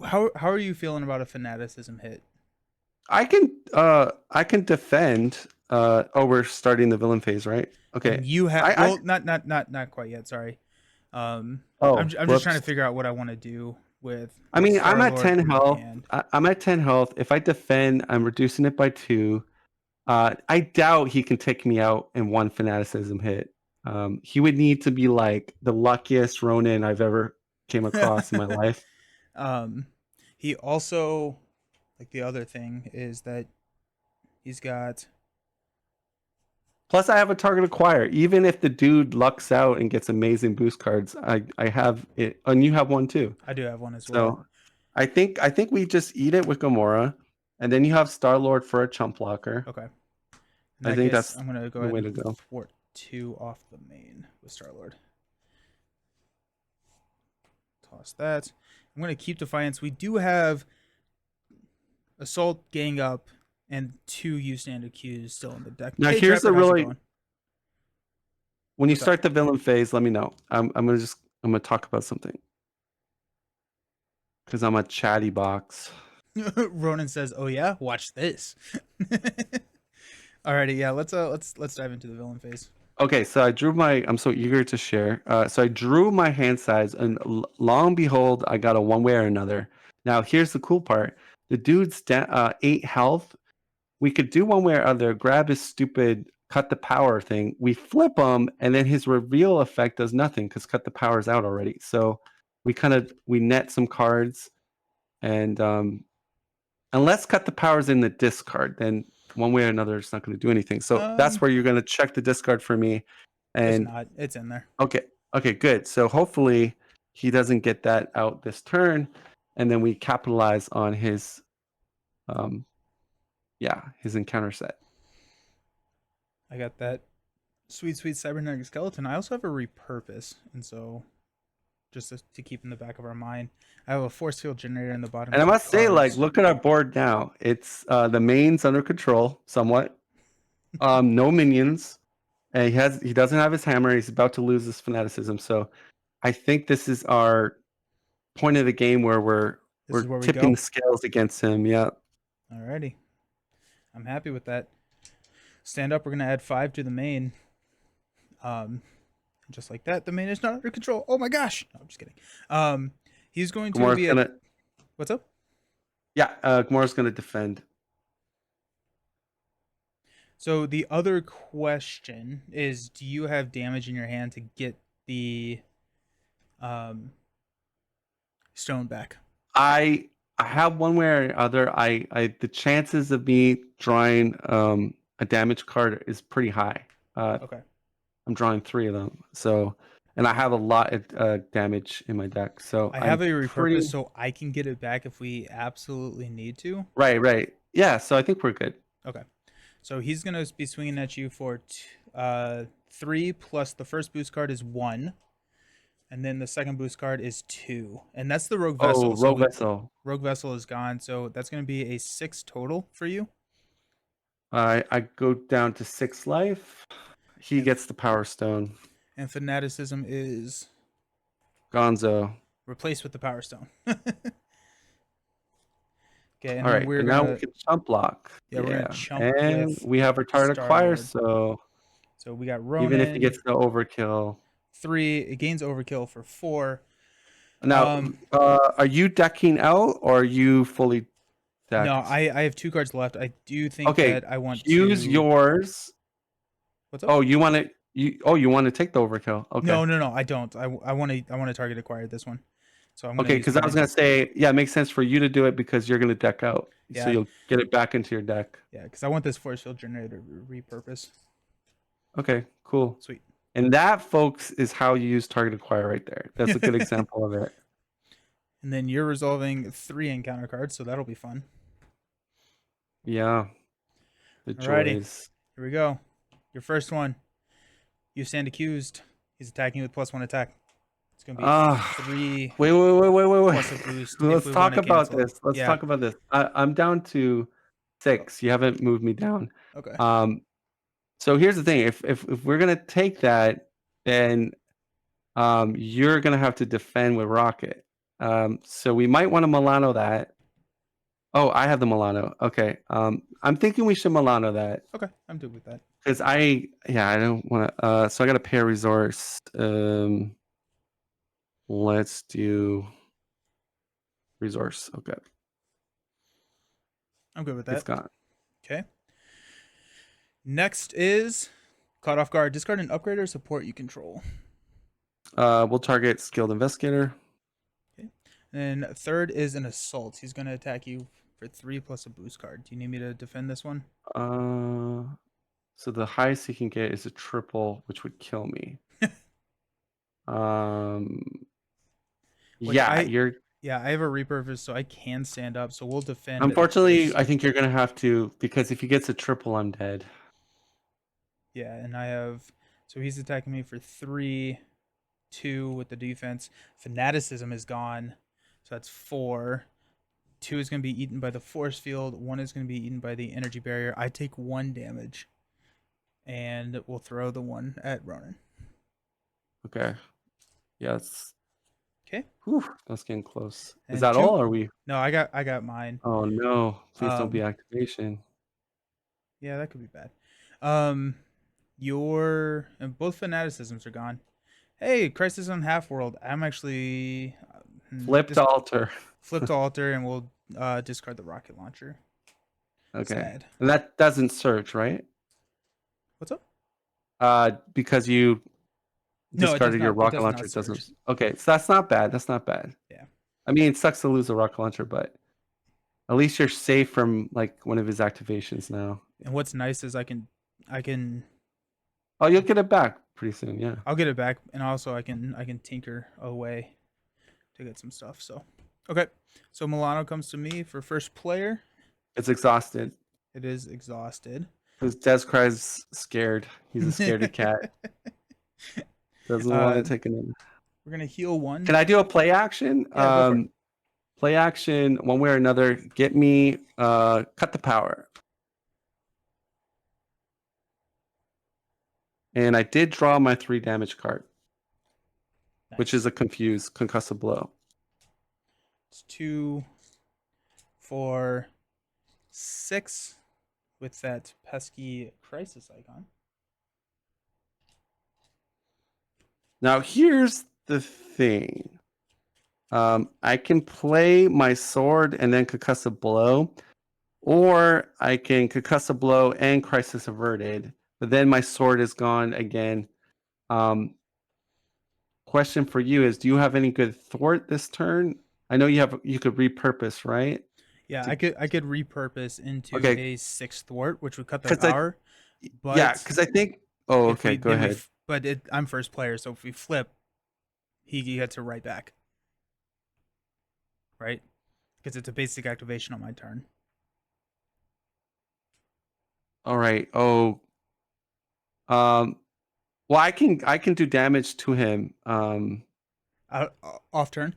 A: how are you feeling about a fanaticism hit?
B: I can defend. Oh, we're starting the villain phase, right? Okay.
A: And you have
B: I
A: well, not quite yet. Sorry.
B: oh,
A: I'm just trying to
B: whoops.
A: figure out what I want to do
B: I
A: with
B: mean, I'm
A: Star
B: at
A: Lord
B: 10
A: in
B: health.
A: hand.
B: I'm at 10 health. If I defend, I'm reducing it by 2. I doubt he can take me out in one fanaticism hit. He would need to be like the luckiest Ronin I've ever came across in my life.
A: um, he also like the other thing is that he's got
B: Plus, I have a target acquire. Even if the dude lucks out and gets amazing boost cards, I have it, and you have one too.
A: I do have one as well.
B: So I think we just eat it with Gamora, and then you have Star Lord for a chump blocker.
A: Okay. In
B: I
A: that
B: think
A: case,
B: that's
A: I'm gonna go
B: the
A: ahead
B: way
A: and
B: to go.
A: thwart 2 off the main with Star Lord. Toss that. I'm gonna keep Defiance. We do have Assault, Gang Up, and 2 U standard Qs still in the deck.
B: Now
A: Hey
B: here's the
A: Trapper, how's it
B: really
A: going?
B: when you
A: What's up?
B: start the villain phase, let me know. I'm gonna talk about something because I'm a chatty box.
A: Ronan says, "Oh yeah, watch this." Alrighty, yeah, let's dive into the villain phase.
B: Okay, so I drew my. I'm so eager to share. So I drew my hand size, and long behold, I got a one way or another. Now here's the cool part: the dude's 8 health. We could do one way or other. Grab his stupid cut the power thing. We flip him, and then his reveal effect does nothing because cut the power's out already. So we net some cards, and unless cut the power's in the discard, then one way or another it's not going to do anything. So that's
A: Um,
B: where you're going to check the discard for me.
A: it's
B: And
A: not. It's in there.
B: okay, okay, good. So hopefully he doesn't get that out this turn, and then we capitalize on his um his encounter set.
A: I got that sweet cybernetic skeleton. I also have a repurpose, and so just to keep in the back of our mind, I have a force field generator in the bottom
B: And I
A: 2
B: must say, like,
A: cards.
B: look at our board now. It's the main's under control somewhat. No minions. And he doesn't have his hammer. He's about to lose his fanaticism. So I think this is our point of the game where
A: This
B: we're
A: is where we
B: tipping
A: go.
B: the scales against him. Yeah.
A: Alrighty, I'm happy with that. Stand up. We're gonna add 5 to the main. Um, just like that, the main is not under control. Oh my gosh! No, I'm just kidding. Um, he's going to
B: Gamora's
A: be a
B: gonna
A: what's up?
B: Gamora's gonna defend.
A: So the other question is, do you have damage in your hand to get the um, stone back?
B: I have one way or other. I the chances of me drawing a damage card is pretty high.
A: Okay.
B: I'm drawing 3 of them. So, and I have a lot of damage in my deck. So
A: I have
B: I'm
A: a
B: pretty
A: repurpose, so I can get it back if we absolutely need to.
B: right, right. Yeah. So I think we're good.
A: Okay. So he's gonna be swinging at you for 3 plus the first boost card is 1, and then the second boost card is 2, and that's the rogue
B: Oh,
A: vessel. So
B: rogue
A: we
B: vessel.
A: rogue vessel is gone. So that's gonna be a 6 total for you.
B: I go down to 6 life. He
A: And
B: gets the power stone.
A: and fanaticism is
B: Gonzo.
A: replaced with the power stone. Okay, and
B: All
A: then
B: right,
A: we're
B: and now we
A: gonna
B: can chump block.
A: we're gonna
B: Yeah,
A: chump
B: and
A: with
B: we have retarded
A: Star
B: acquire.
A: Lord.
B: So
A: So we got
B: even if he
A: Ronan
B: gets the overkill,
A: 3. It gains overkill for 4.
B: now are you decking out or are you fully
A: No,
B: decked?
A: I have 2 cards left. I do think
B: Okay,
A: that I want
B: use
A: to.
B: yours.
A: What's up?
B: Oh, you want to take the overkill. Okay.
A: No, I don't. I want to target acquire this one. So I'm gonna
B: Okay,
A: use
B: because I was
A: mine.
B: gonna say, yeah, it makes sense for you to do it because you're gonna deck out. So
A: Yeah,
B: you'll get it back into your deck.
A: yeah, because I want this force field generator repurpose.
B: Okay, cool.
A: Sweet.
B: And that, folks, is how you use target acquire right there. That's a good example of it.
A: And then you're resolving 3 encounter cards, so that'll be fun.
B: Yeah. The
A: Alrighty,
B: joys.
A: here we go. Your first one. You stand accused. He's attacking with +1 attack. It's gonna be
B: Ah,
A: 3
B: wait.
A: plus a boost if
B: Let's
A: we want
B: talk
A: to
B: about
A: cancel it.
B: this. Let's
A: Yeah.
B: talk about this. I'm down to
A: Oh,
B: 6. You haven't moved me down.
A: okay.
B: Um, so here's the thing. If we're gonna take that, then you're gonna have to defend with Rocket. So we might want to Milano that. Oh, I have the Milano. Okay. I'm thinking we should Milano that
A: Okay, I'm good with that.
B: because I don't want to. So I got to pay a resource. Let's do resource. Okay,
A: I'm good with
B: it's
A: that.
B: gone.
A: Okay. Next is caught off guard. Discard an upgrade or support you control.
B: We'll target skilled investigator.
A: Okay. And third is an assault. He's going to attack you for 3 plus a boost card. Do you need me to defend this one?
B: Uh, So the highest he can get is a triple, which would kill me. Um,
A: Which
B: yeah, you're.
A: yeah, I have a repurpose, so I can stand up. So we'll defend at
B: Unfortunately, I
A: first.
B: think you're gonna have to because if he gets a triple, I'm dead.
A: Yeah, and I have. So he's attacking me for 3, 2 with the defense. Fanaticism is gone, so that's 4. 2 is going to be eaten by the force field. 1 is going to be eaten by the energy barrier. I take 1 damage, and we'll throw the 1 at Ronan.
B: Okay. Yes.
A: Okay,
B: Whew, that's getting close. Is
A: and
B: that
A: 2.
B: all? Or are we?
A: No, I got mine.
B: Oh no! Please don't be
A: Um,
B: activation.
A: yeah, that could be bad. Um, your and both fanaticisms are gone. Hey, Crisis on Half World. I'm actually
B: Flipped
A: this
B: altar.
A: flip to altar, and we'll discard the rocket launcher.
B: Okay,
A: Sad.
B: and that doesn't search, right?
A: What's up?
B: Because you
A: No, it does
B: discarded your
A: not. It
B: rocket
A: does
B: launcher,
A: not
B: it doesn't.
A: search.
B: Okay, so that's not bad. That's not bad.
A: Yeah.
B: I mean, it sucks to lose a rocket launcher, but at least you're safe from like one of his activations now.
A: And what's nice is I can,
B: Oh, you'll get it back pretty soon. Yeah,
A: I'll get it back, and also I can tinker away to get some stuff. So, okay. So Milano comes to me for first player.
B: it's exhausted.
A: It is exhausted.
B: Because Descry's scared. He's a scaredy cat. Doesn't want to
A: uh,
B: take an.
A: we're gonna heal
B: Can
A: 1.
B: I do a play action?
A: Yeah, go for it.
B: Play action, one way or another. Get me cut the power. And I did draw my 3 damage card, which
A: Nice.
B: is a concussive blow.
A: It's 2, 4, 6 with that pesky crisis icon.
B: Now here's the thing. I can play my sword and then concussive blow, or I can concussive blow and crisis averted, but then my sword is gone again. Question for you is: do you have any good thwart this turn? I know you could repurpose, right?
A: Yeah,
B: To,
A: I could repurpose into
B: okay,
A: a 6 thwart, which would cut their
B: because I
A: power.
B: yeah,
A: But
B: because I think. Oh,
A: if
B: okay,
A: we
B: go
A: then we
B: ahead.
A: f- but I'm first player, so if we flip, he gets to right back, right? Because it's a basic activation on my turn.
B: All right. Oh, um, well, I can do damage to him.
A: Off turn.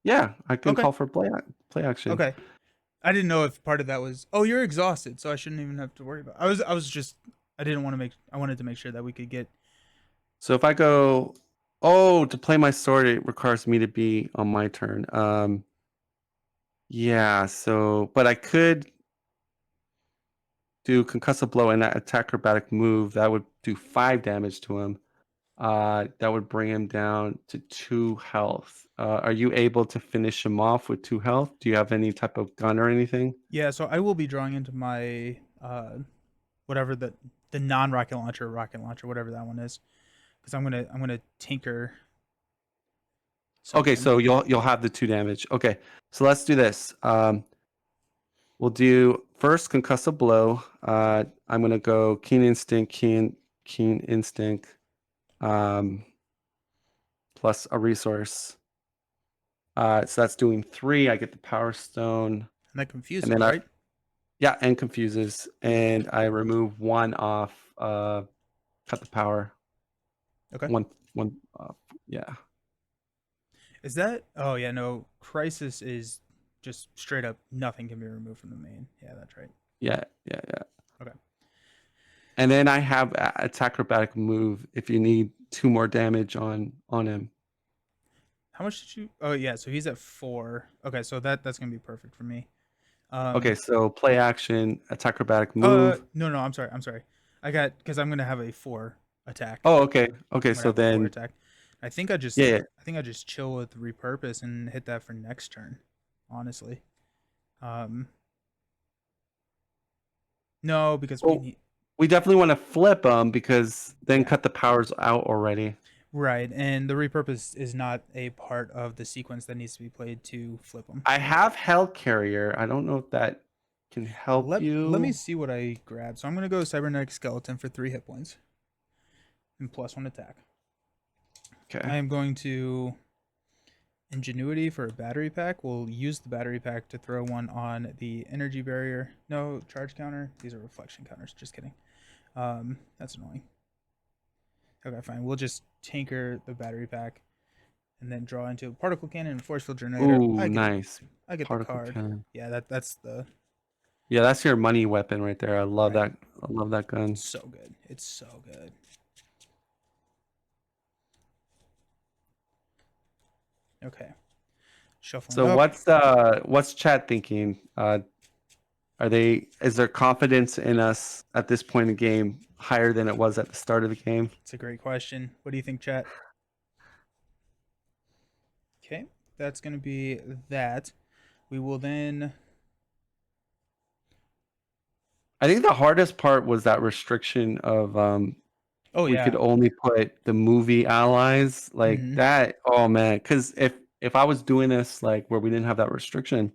B: Yeah, I can
A: Okay,
B: call for play action.
A: okay. I didn't know if part of that was you're exhausted, so I shouldn't even have to worry about. I was just I didn't want to make I wanted to make sure that we could get.
B: So if I go, oh, to play my sword, it requires me to be on my turn. Yeah. So, but I could do concussive blow and that attack acrobatic move. That would do 5 damage to him. That would bring him down to 2 health. Are you able to finish him off with 2 health? Do you have any type of gun or anything?
A: Yeah, so I will be drawing into my whatever the non rocket launcher, whatever that one is, because I'm gonna tinker
B: Okay,
A: something.
B: so you'll have the 2 damage. Okay, so let's do this. We'll do first concussive blow. I'm gonna go keen instinct, um, plus a resource. So that's doing 3. I get the power stone,
A: And that
B: and
A: confuses,
B: then
A: right?
B: yeah, and confuses, and I remove 1 off. Cut the power.
A: Okay.
B: One off. Yeah,
A: Is that? Oh yeah, no. Crisis is just straight up nothing can be removed from the main. Yeah, that's right.
B: yeah.
A: Okay.
B: And then I have attack acrobatic move if you need 2 more damage on him.
A: How much did you? Oh yeah, so he's at 4. Okay, so that's gonna be perfect for me.
B: Okay,
A: Um.
B: so play action, attack acrobatic move.
A: No. I'm sorry. I'm sorry. I got because I'm gonna have a 4 attack.
B: Oh, okay. Okay,
A: I'm gonna
B: so
A: have a 4
B: then
A: attack.
B: yeah, yeah.
A: I think I just chill with repurpose and hit that for next turn. Honestly. Um. No, because we
B: Well,
A: need.
B: we definitely want to flip them because then
A: Yeah.
B: cut the powers out already.
A: Right, and the repurpose is not a part of the sequence that needs to be played to flip them.
B: I have Hell Carrier. I don't know if that can help
A: Let me
B: you.
A: see what I grab. So I'm gonna go cybernetic skeleton for 3 hit points and +1 attack.
B: Okay.
A: I am going to ingenuity for a battery pack. We'll use the battery pack to throw one on the energy barrier. No charge counter. These are reflection counters. Just kidding. That's annoying. Okay, fine. We'll just tinker the battery pack and then draw into a particle cannon and force field generator.
B: Ooh, nice.
A: I get the
B: Particle
A: card.
B: cannon.
A: Yeah, that's the
B: Yeah, that's your money weapon right there. I love
A: right.
B: that. I love that gun.
A: So good. It's so good. Okay. Shuffling
B: So
A: up.
B: what's chat thinking? Is there confidence in us at this point in the game higher than it was at the start of the game?
A: It's a great question. What do you think, chat? Okay. That's going to be that. We will then.
B: I think the hardest part was that restriction of
A: Oh,
B: we could
A: yeah.
B: only put the movie allies like
A: Mm-hmm.
B: that. Oh man, because if I was doing this like where we didn't have that restriction,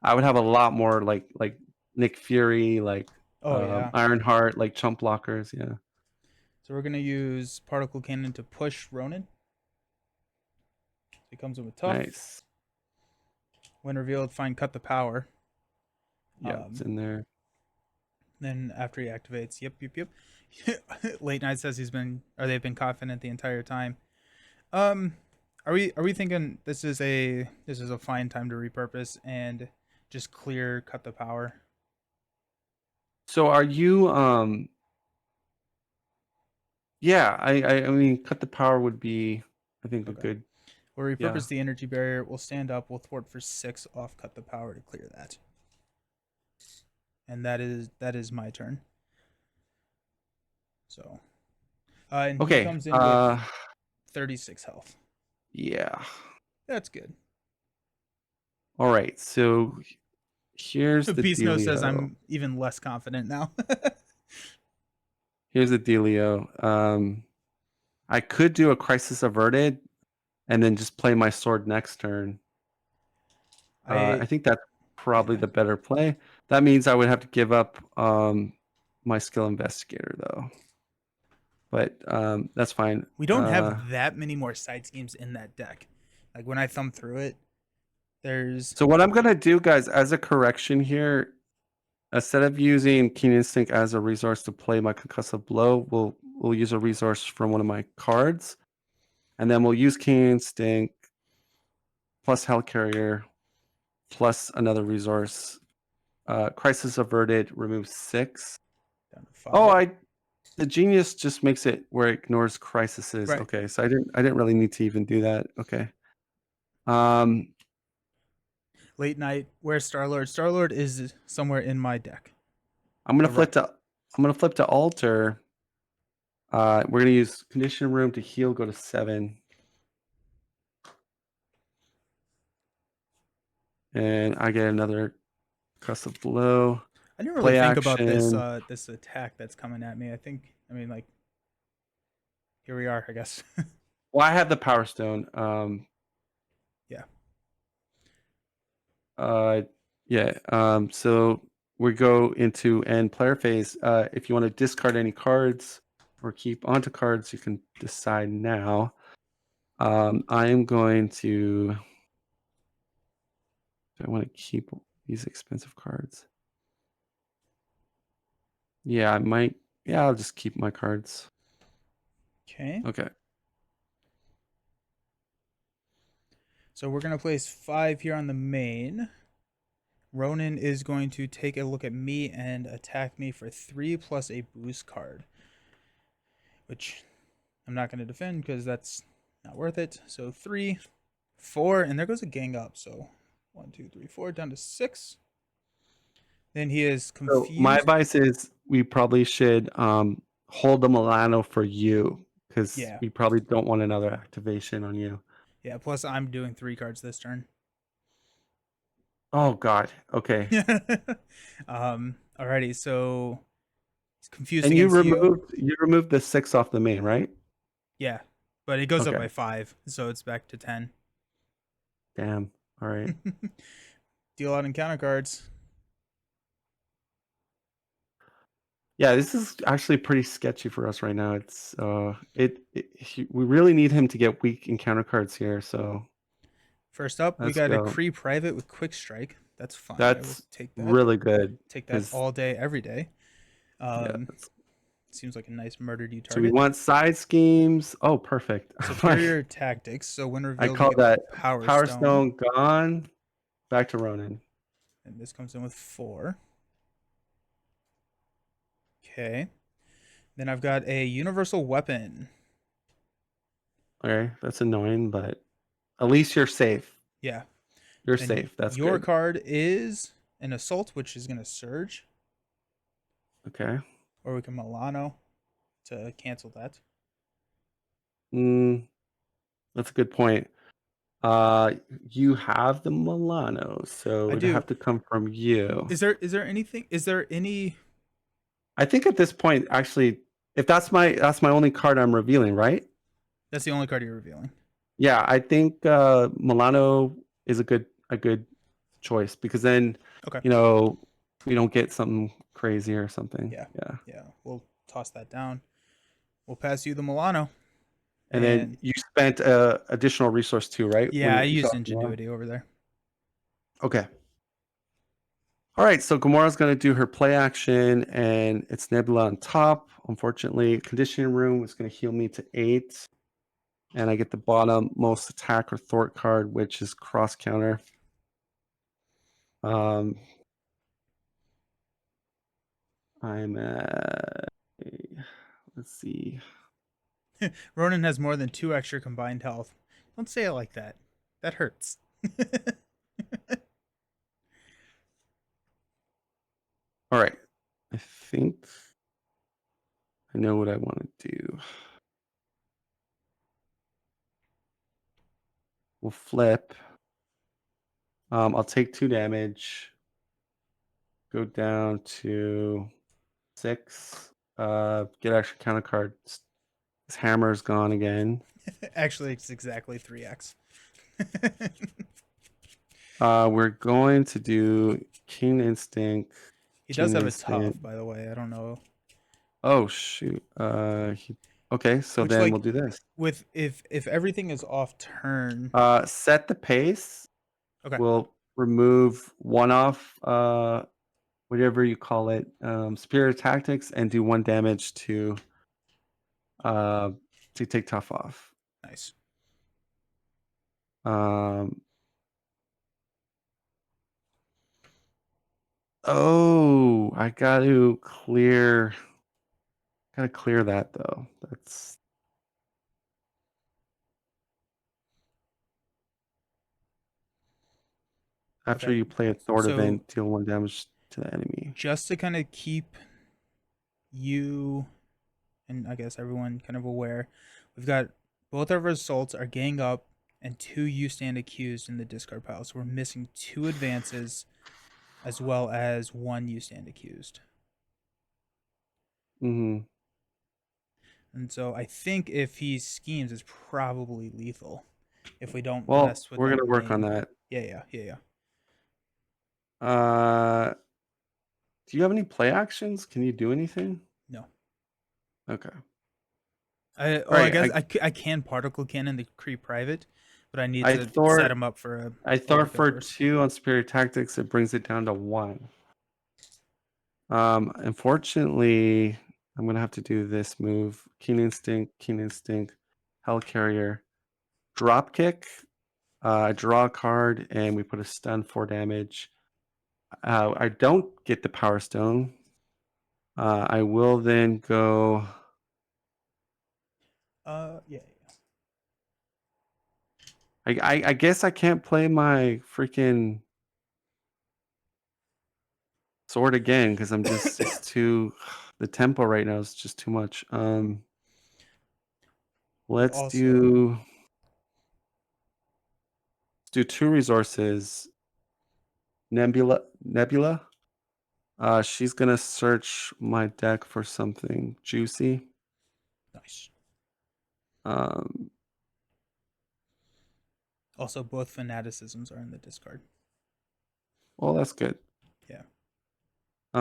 B: I would have a lot more like Nick Fury, like
A: Oh, yeah.
B: Ironheart, like chump blockers. Yeah,
A: So we're going to use particle cannon to push Ronan. It comes in with tough.
B: nice.
A: When revealed, find cut the power.
B: Yeah, it's in there.
A: Then after he activates, yep. Late night says they've been confident the entire time. Um, are we thinking this is a fine time to repurpose and just clear cut the power?
B: So are you yeah, I mean cut the power would be I think a
A: Okay.
B: good
A: We'll
B: yeah.
A: repurpose the energy barrier. We'll stand up. We'll thwart for 6 off cut the power to clear that. And that is my turn. So, and he
B: Okay.
A: comes in with 36 health.
B: Yeah.
A: That's good.
B: All right. So here's the
A: Beast No says
B: dealio.
A: I'm even less confident now.
B: Here's the dealio. I could do a crisis averted and then just play my sword next turn.
A: I
B: I think that's probably
A: okay.
B: the better play. That means I would have to give up my skill investigator though. But that's fine.
A: We don't have that many more side schemes in that deck. Like when I thumb through it, there's
B: So what I'm gonna do, guys, as a correction here, instead of using Keen Instinct as a resource to play my concussive blow, we'll use a resource from one of my cards, and then we'll use Keen Instinct plus Hellcarrier plus another resource. Crisis Averted removes 6.
A: down to
B: Oh,
A: 5.
B: the genius just makes it where it ignores crises.
A: Right.
B: Okay, so I didn't really need to even do that. Okay. Um,
A: Late night. Where's Star-Lord? Star-Lord is somewhere in my deck.
B: I'm gonna
A: Right.
B: flip to alter. We're gonna use condition room to heal. Go to 7, and I get another concussive blow.
A: I didn't really
B: Play
A: think about
B: action.
A: this attack that's coming at me. I mean like here we are, I guess.
B: Well, I have the Power Stone.
A: Yeah.
B: Uh, yeah. So we go into end player phase. If you want to discard any cards or keep onto cards, you can decide now. I am going to. Do I want to keep these expensive cards? Yeah, I might. Yeah, I'll just keep my cards.
A: Okay.
B: Okay.
A: So we're gonna place 5 here on the main. Ronan is going to take a look at me and attack me for 3 plus a boost card, which I'm not going to defend because that's not worth it. So 3, 4, and there goes a gang up. So 1, 2, 3, 4, down to 6. Then he is
B: So my
A: confused.
B: advice is we probably should hold the Milano for you because
A: Yeah.
B: we probably don't want another activation on you.
A: Yeah. Plus, I'm doing 3 cards this turn.
B: Oh God. Okay.
A: Alrighty. So he's confused
B: And
A: against you.
B: you removed the 6 off the main, right?
A: Yeah. But it goes up
B: Okay.
A: by 5. So it's back to 10.
B: Damn. All right.
A: Deal out encounter cards.
B: Yeah, this is actually pretty sketchy for us right now. It's we really need him to get weak encounter cards here. So
A: First up, we
B: let's
A: got a
B: go.
A: Kree Private with Quick Strike. That's fine. I will
B: That's
A: take that.
B: really good
A: Take that
B: because
A: all day, every day.
B: yeah.
A: Um, Seems like a nice murdered you
B: So we
A: target.
B: want side schemes. Oh, perfect.
A: Superior Tactics. So when
B: I
A: revealed, we
B: call
A: get the
B: that
A: Power
B: Power
A: Stone.
B: Stone gone. Back to Ronan.
A: And this comes in with 4. Okay. Then I've got a Universal Weapon.
B: Okay, that's annoying, but at least you're safe.
A: Yeah.
B: You're
A: And
B: safe. That's
A: your
B: good.
A: card is an Assault, which is going to Surge.
B: Okay.
A: Or we can Milano to cancel that.
B: Mm, that's a good point. Uh, you have the Milano, so
A: I
B: it'd
A: do.
B: have to come from you.
A: Is there anything? Is there any?
B: I think at this point, actually, if that's my only card I'm revealing, right?
A: That's the only card you're revealing.
B: Yeah, I think Milano is a good choice because then,
A: Okay.
B: you know, we don't get something crazy or something.
A: Yeah.
B: Yeah.
A: Yeah. We'll toss that down. We'll pass you the Milano.
B: And then
A: And
B: you spent additional resource too, right?
A: yeah,
B: When
A: I
B: you saw
A: used
B: Milano.
A: Ingenuity over there.
B: Okay. All right, so Gamora's going to do her play action, and it's Nebula on top. Unfortunately, Conditioning Room is going to heal me to 8, and I get the bottom most attack or thwart card, which is cross counter. Um, I'm at, let's see.
A: Ronan has more than 2 extra combined health. Don't say it like that. That hurts.
B: All right, I think I know what I want to do. We'll flip. I'll take 2 damage. Go down to 6. Get extra counter cards. His hammer is gone again.
A: Actually, it's exactly 3x.
B: We're going to do Keen Instinct.
A: He does
B: Keen
A: have a tough,
B: Instinct.
A: by the way. I don't know.
B: Oh shoot. Okay, so
A: Which,
B: then we'll
A: like,
B: do this.
A: with if everything is off turn.
B: Set the pace.
A: Okay,
B: We'll remove one off. Whatever you call it. Superior tactics, and do 1 damage uh to take tough off.
A: nice.
B: Um. Oh, I got to clear. Gotta clear that though. That's after
A: Okay,
B: you play a thwart
A: so
B: event, deal 1 damage to the enemy.
A: just to kind of keep you and I guess everyone kind of aware, we've got both of our assaults are gang up and 2 you stand accused in the discard pile. So we're missing 2 advances as well as 1 you stand accused.
B: Hmm.
A: And so I think if he schemes, it's probably lethal if we don't
B: Well,
A: mess with
B: we're
A: that
B: gonna work on
A: main.
B: that.
A: Yeah.
B: Uh, do you have any play actions? Can you do anything?
A: No.
B: Okay. All
A: I
B: right.
A: guess I can particle cannon the Kree private, but I need
B: I
A: to set
B: thought
A: him up for
B: I
A: a
B: thought
A: workup
B: for
A: first.
B: 2 on superior tactics, it brings it down to 1. Unfortunately, I'm gonna have to do this move: Keen Instinct, Helicarrier, drop kick. I draw a card, and we put a stun 4 damage. I don't get the Power Stone. I will then go.
A: Yeah.
B: I guess I can't play my freaking sword again because I'm just it's too the tempo right now is just too much.
A: But
B: Let's
A: also,
B: do 2 resources. Nebula. She's gonna search my deck for something juicy.
A: nice.
B: Um,
A: Also, both fanaticisms are in the discard.
B: well, that's good.
A: Yeah.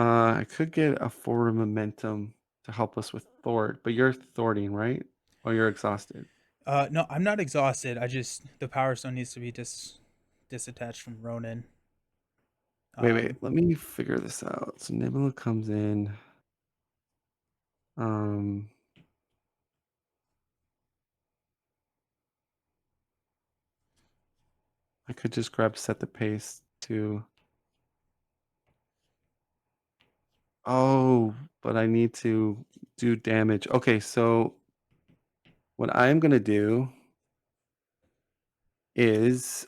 B: I could get a forward momentum to help us with Thort, but you're thwarting, right? Or you're exhausted.
A: No, I'm not exhausted. I just the power stone needs to be disattached from Ronan.
B: Wait. Let me figure this out. So Nebula comes in. Um, I could just grab set the pace to. Oh, but I need to do damage. Okay, so what I'm gonna do is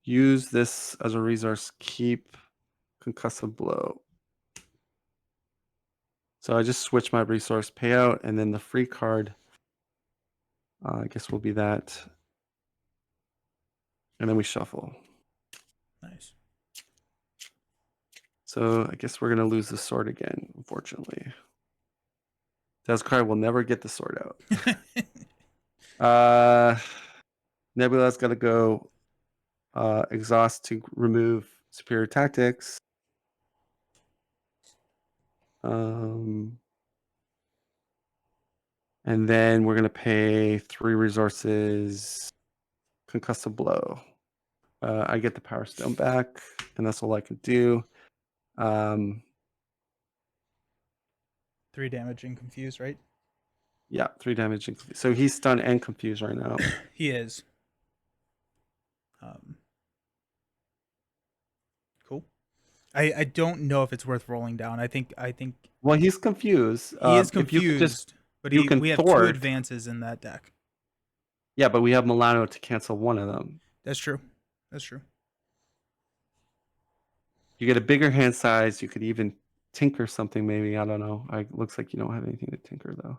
B: use this as a resource. Keep concussive blow. So I just switch my resource payout, and then the free card. I guess will be that, and then we shuffle.
A: Nice.
B: So I guess we're gonna lose the sword again, unfortunately. Descry will never get the sword out. Nebula's got to go exhaust to remove superior tactics. And then we're gonna pay 3 resources, concussive blow. I get the power stone back, and that's all I can do.
A: 3 damage and confused, right?
B: Yeah, 3 damage. So he's stunned and confused right now.
A: He is. Um, cool. I don't know if it's worth rolling down. I think
B: Well, he's confused.
A: he is
B: If you could just,
A: confused, but
B: you can
A: we have 2
B: thwart.
A: advances in that deck.
B: Yeah, but we have Milano to cancel one of them.
A: That's true. That's true.
B: You get a bigger hand size. You could even tinker something, maybe. I don't know. Looks like you don't have anything to tinker though.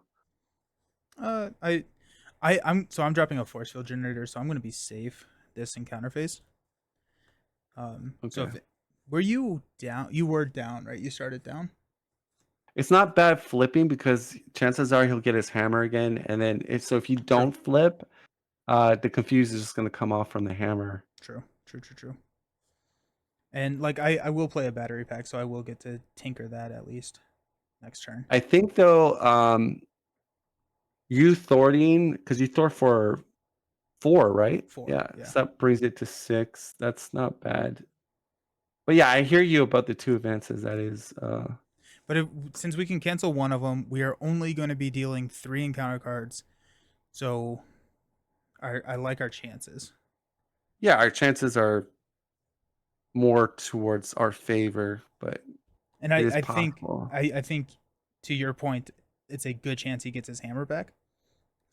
A: I'm dropping a force field generator, so I'm going to be safe this encounter phase. So
B: Okay.
A: if were you down? You were down, right? You started down.
B: It's not bad flipping because chances are he'll get his hammer again, and then if you
A: True.
B: don't flip, the confuse is just going to come off from the hammer.
A: True. True. True. True. And like I will play a battery pack, so I will get to tinker that at least next turn.
B: I think though, you thwarting because you thwart for 4, right?
A: 4.
B: Yeah,
A: Yeah.
B: so that brings it to 6. That's not bad. But yeah, I hear you about the 2 advances. That is,
A: But since we can cancel one of them, we are only going to be dealing 3 encounter cards. So I like our chances.
B: yeah, our chances are more towards our favor, but
A: And
B: it is
A: I think
B: possible.
A: I think to your point, it's a good chance he gets his hammer back.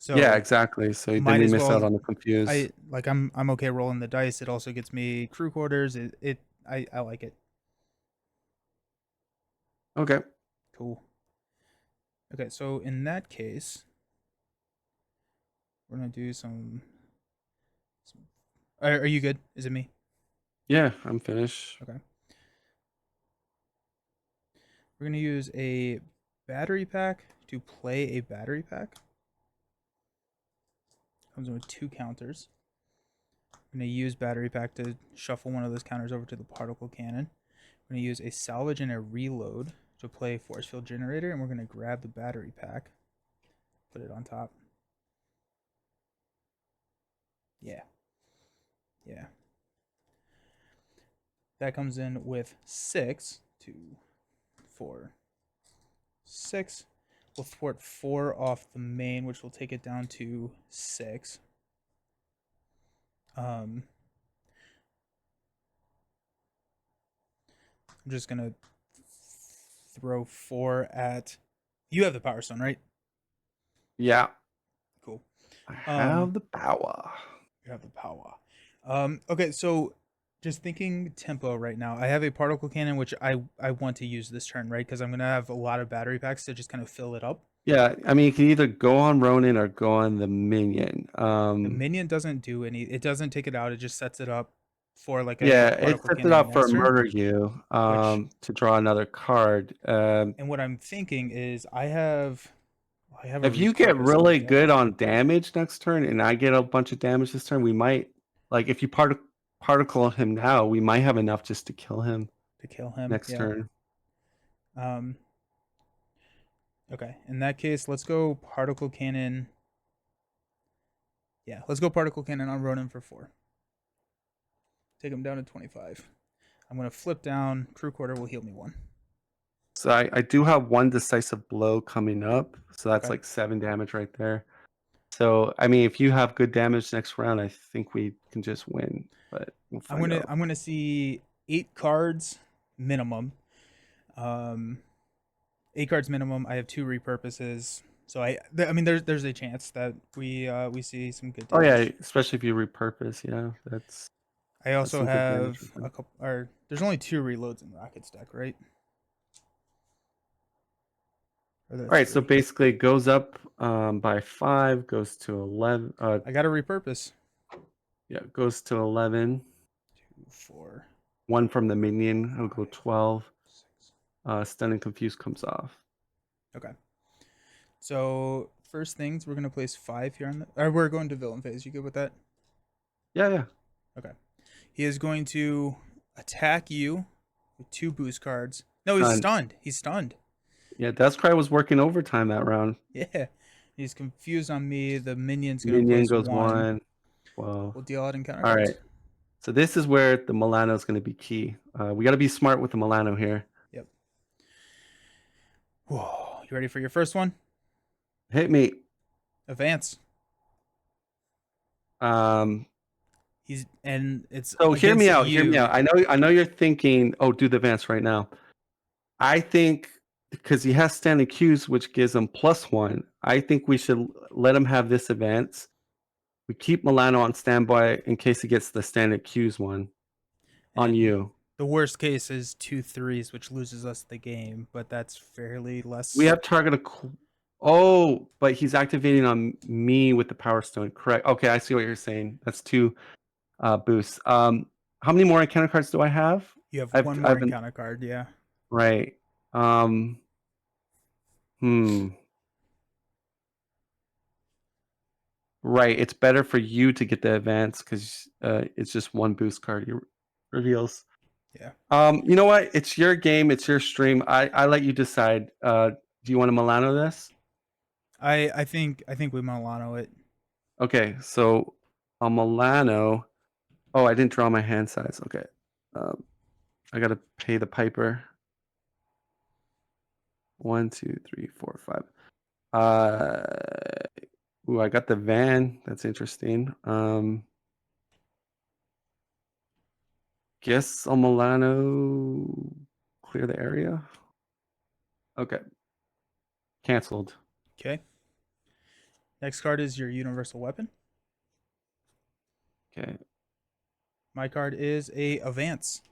B: Yeah,
A: So
B: exactly. So then
A: might
B: we
A: as
B: miss out
A: well.
B: on the confuse.
A: I'm okay rolling the dice. It also gets me crew quarters. I like it.
B: Okay.
A: Cool. Okay, so in that case, we're gonna do some. Are you good? Is it me?
B: Yeah, I'm finished.
A: Okay. We're gonna use a battery pack to play a battery pack. Comes with 2 counters. I'm gonna use battery pack to shuffle one of those counters over to the particle cannon. We're gonna use a salvage and a reload to play force field generator, and we're gonna grab the battery pack, put it on top. Yeah, yeah. That comes in with 6, 2, 4, 6. We'll thwart 4 off the main, which will take it down to 6. I'm just gonna throw 4 at. You have the power stone, right?
B: Yeah,
A: Cool.
B: I
A: Um,
B: have the power.
A: you have the power. Okay, so just thinking tempo right now. I have a particle cannon, which I want to use this turn, right? Because I'm gonna have a lot of battery packs to just kind of fill it up.
B: Yeah, I mean, you can either go on Ronan or go on the minion.
A: The minion doesn't do any. It doesn't take it out. It just sets it up for like a
B: Yeah, it
A: particle
B: sets it
A: cannon
B: up for
A: next turn.
B: murder you
A: Which
B: to draw another card.
A: and what I'm thinking is I have a
B: If you get
A: repurpose in the
B: really good
A: deck.
B: on damage next turn, and I get a bunch of damage this turn, we might, like, if you particle him now, we might have enough just to kill him.
A: to kill him.
B: next
A: Yeah.
B: turn.
A: Um. Okay. In that case, let's go particle cannon. Yeah, let's go particle cannon on Ronan for 4. Take him down to 25. I'm gonna flip down. Crew quarter will heal me 1.
B: So I do have one decisive blow coming up. So that's
A: Okay.
B: like 7 damage right there. So I mean, if you have good damage next round, I think we can just win. But we'll
A: I'm
B: find
A: gonna
B: out.
A: I'm gonna see 8 cards minimum. Um, 8 cards minimum. I have 2 repurposes, so I mean there's a chance that we see some good
B: Oh yeah,
A: damage.
B: especially if you repurpose. Yeah,
A: I
B: that's
A: also
B: some good damage
A: have
B: right
A: a
B: there.
A: couple. Or there's only 2 reloads in Rocket's deck, right? Or
B: All
A: there's
B: right, so
A: 3.
B: basically it goes up by 5, goes to 11.
A: I got to repurpose.
B: Yeah, goes to 11.
A: 2, 4,
B: One from the minion, it'll go
A: 5,
B: 12.
A: 6.
B: Stun and confuse comes off.
A: Okay. So first things we're gonna place 5 here on the. Or we're going to villain phase. You good with that?
B: Yeah, yeah.
A: Okay. He is going to attack you with 2 boost cards. No, he's
B: Stunned.
A: stunned. He's stunned.
B: Yeah, Descry was working overtime that round.
A: Yeah. He's confused on me. The minion's going to
B: Minion
A: place
B: goes
A: 1.
B: 1, 12.
A: We'll deal out encounter
B: All right.
A: cards.
B: So this is where the Milano is going to be key. We got to be smart with the Milano here.
A: Yep. Whoa. You ready for your first one?
B: Hit me.
A: Advance.
B: Um,
A: It's
B: so hear me
A: against
B: out. Hear me out.
A: you.
B: I know you're thinking, oh, do the advance right now. I think because he has standing cues, which gives him +1. I think we should let him have this advance. We keep Milano on standby in case he gets the standard cues one on
A: And
B: you.
A: the worst case is 2 threes, which loses us the game, but that's fairly
B: We
A: less.
B: have target. Oh, but he's activating on me with the Power Stone. Correct. Okay, I see what you're saying. That's 2 boosts. How many more encounter cards do I have?
A: You have
B: I've
A: 1 more
B: I've been
A: encounter card. Yeah.
B: right. Um. Hmm. Right. It's better for you to get the advance because it's just 1 boost card he reveals.
A: Yeah.
B: You know what? It's your game. It's your stream. I let you decide. Do you want to Milano this?
A: I think we Milano it.
B: Okay, so a Milano. Oh, I didn't draw my hand size. Okay, um, I gotta pay the piper. 1, 2, 3, 4, 5. Ooh, I got the van. That's interesting. Guess a Milano. Clear the area. Okay, canceled.
A: Okay. Next card is your universal weapon.
B: Okay.
A: My card is a advance.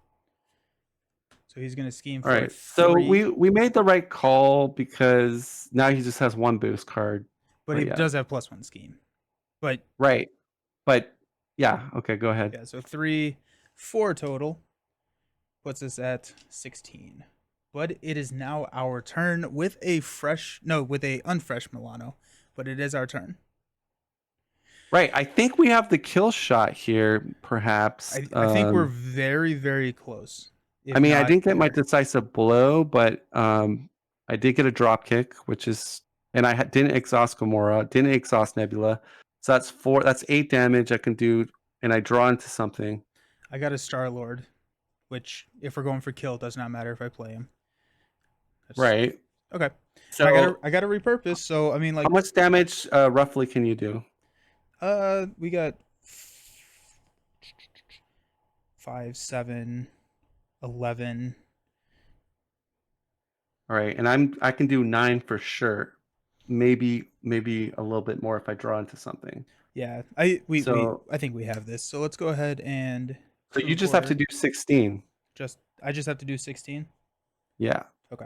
A: So he's gonna scheme
B: All
A: for
B: right. So
A: 3,
B: we made the right call because now he just has 1 boost card.
A: but he
B: But yeah,
A: does have +1 scheme. But
B: right. But yeah, okay, go ahead.
A: yeah, so 3, 4 total puts us at 16. But it is now our turn with a unfresh Milano. But it is our turn.
B: Right. I think we have the kill shot here, perhaps.
A: I think we're very, very close,
B: I
A: if
B: mean, I
A: not
B: didn't get my
A: there.
B: decisive blow, but I did get a drop kick, which is, and didn't exhaust Gamora, didn't exhaust Nebula. So that's 4, that's 8 damage I can do, and I draw into something.
A: I got a Star Lord, which if we're going for kill, does not matter if I play him. That's
B: Right.
A: okay. I got to
B: So
A: I got to repurpose. So I mean,
B: how
A: like,
B: much damage roughly can you do?
A: we got 5, 7, 11.
B: All right, and I can do 9 for sure. Maybe a little bit more if I draw into something.
A: Yeah,
B: So
A: I think we have this. So let's go ahead and
B: so
A: crew
B: you just have to
A: quarter.
B: do 16.
A: I just have to do 16.
B: Yeah.
A: Okay.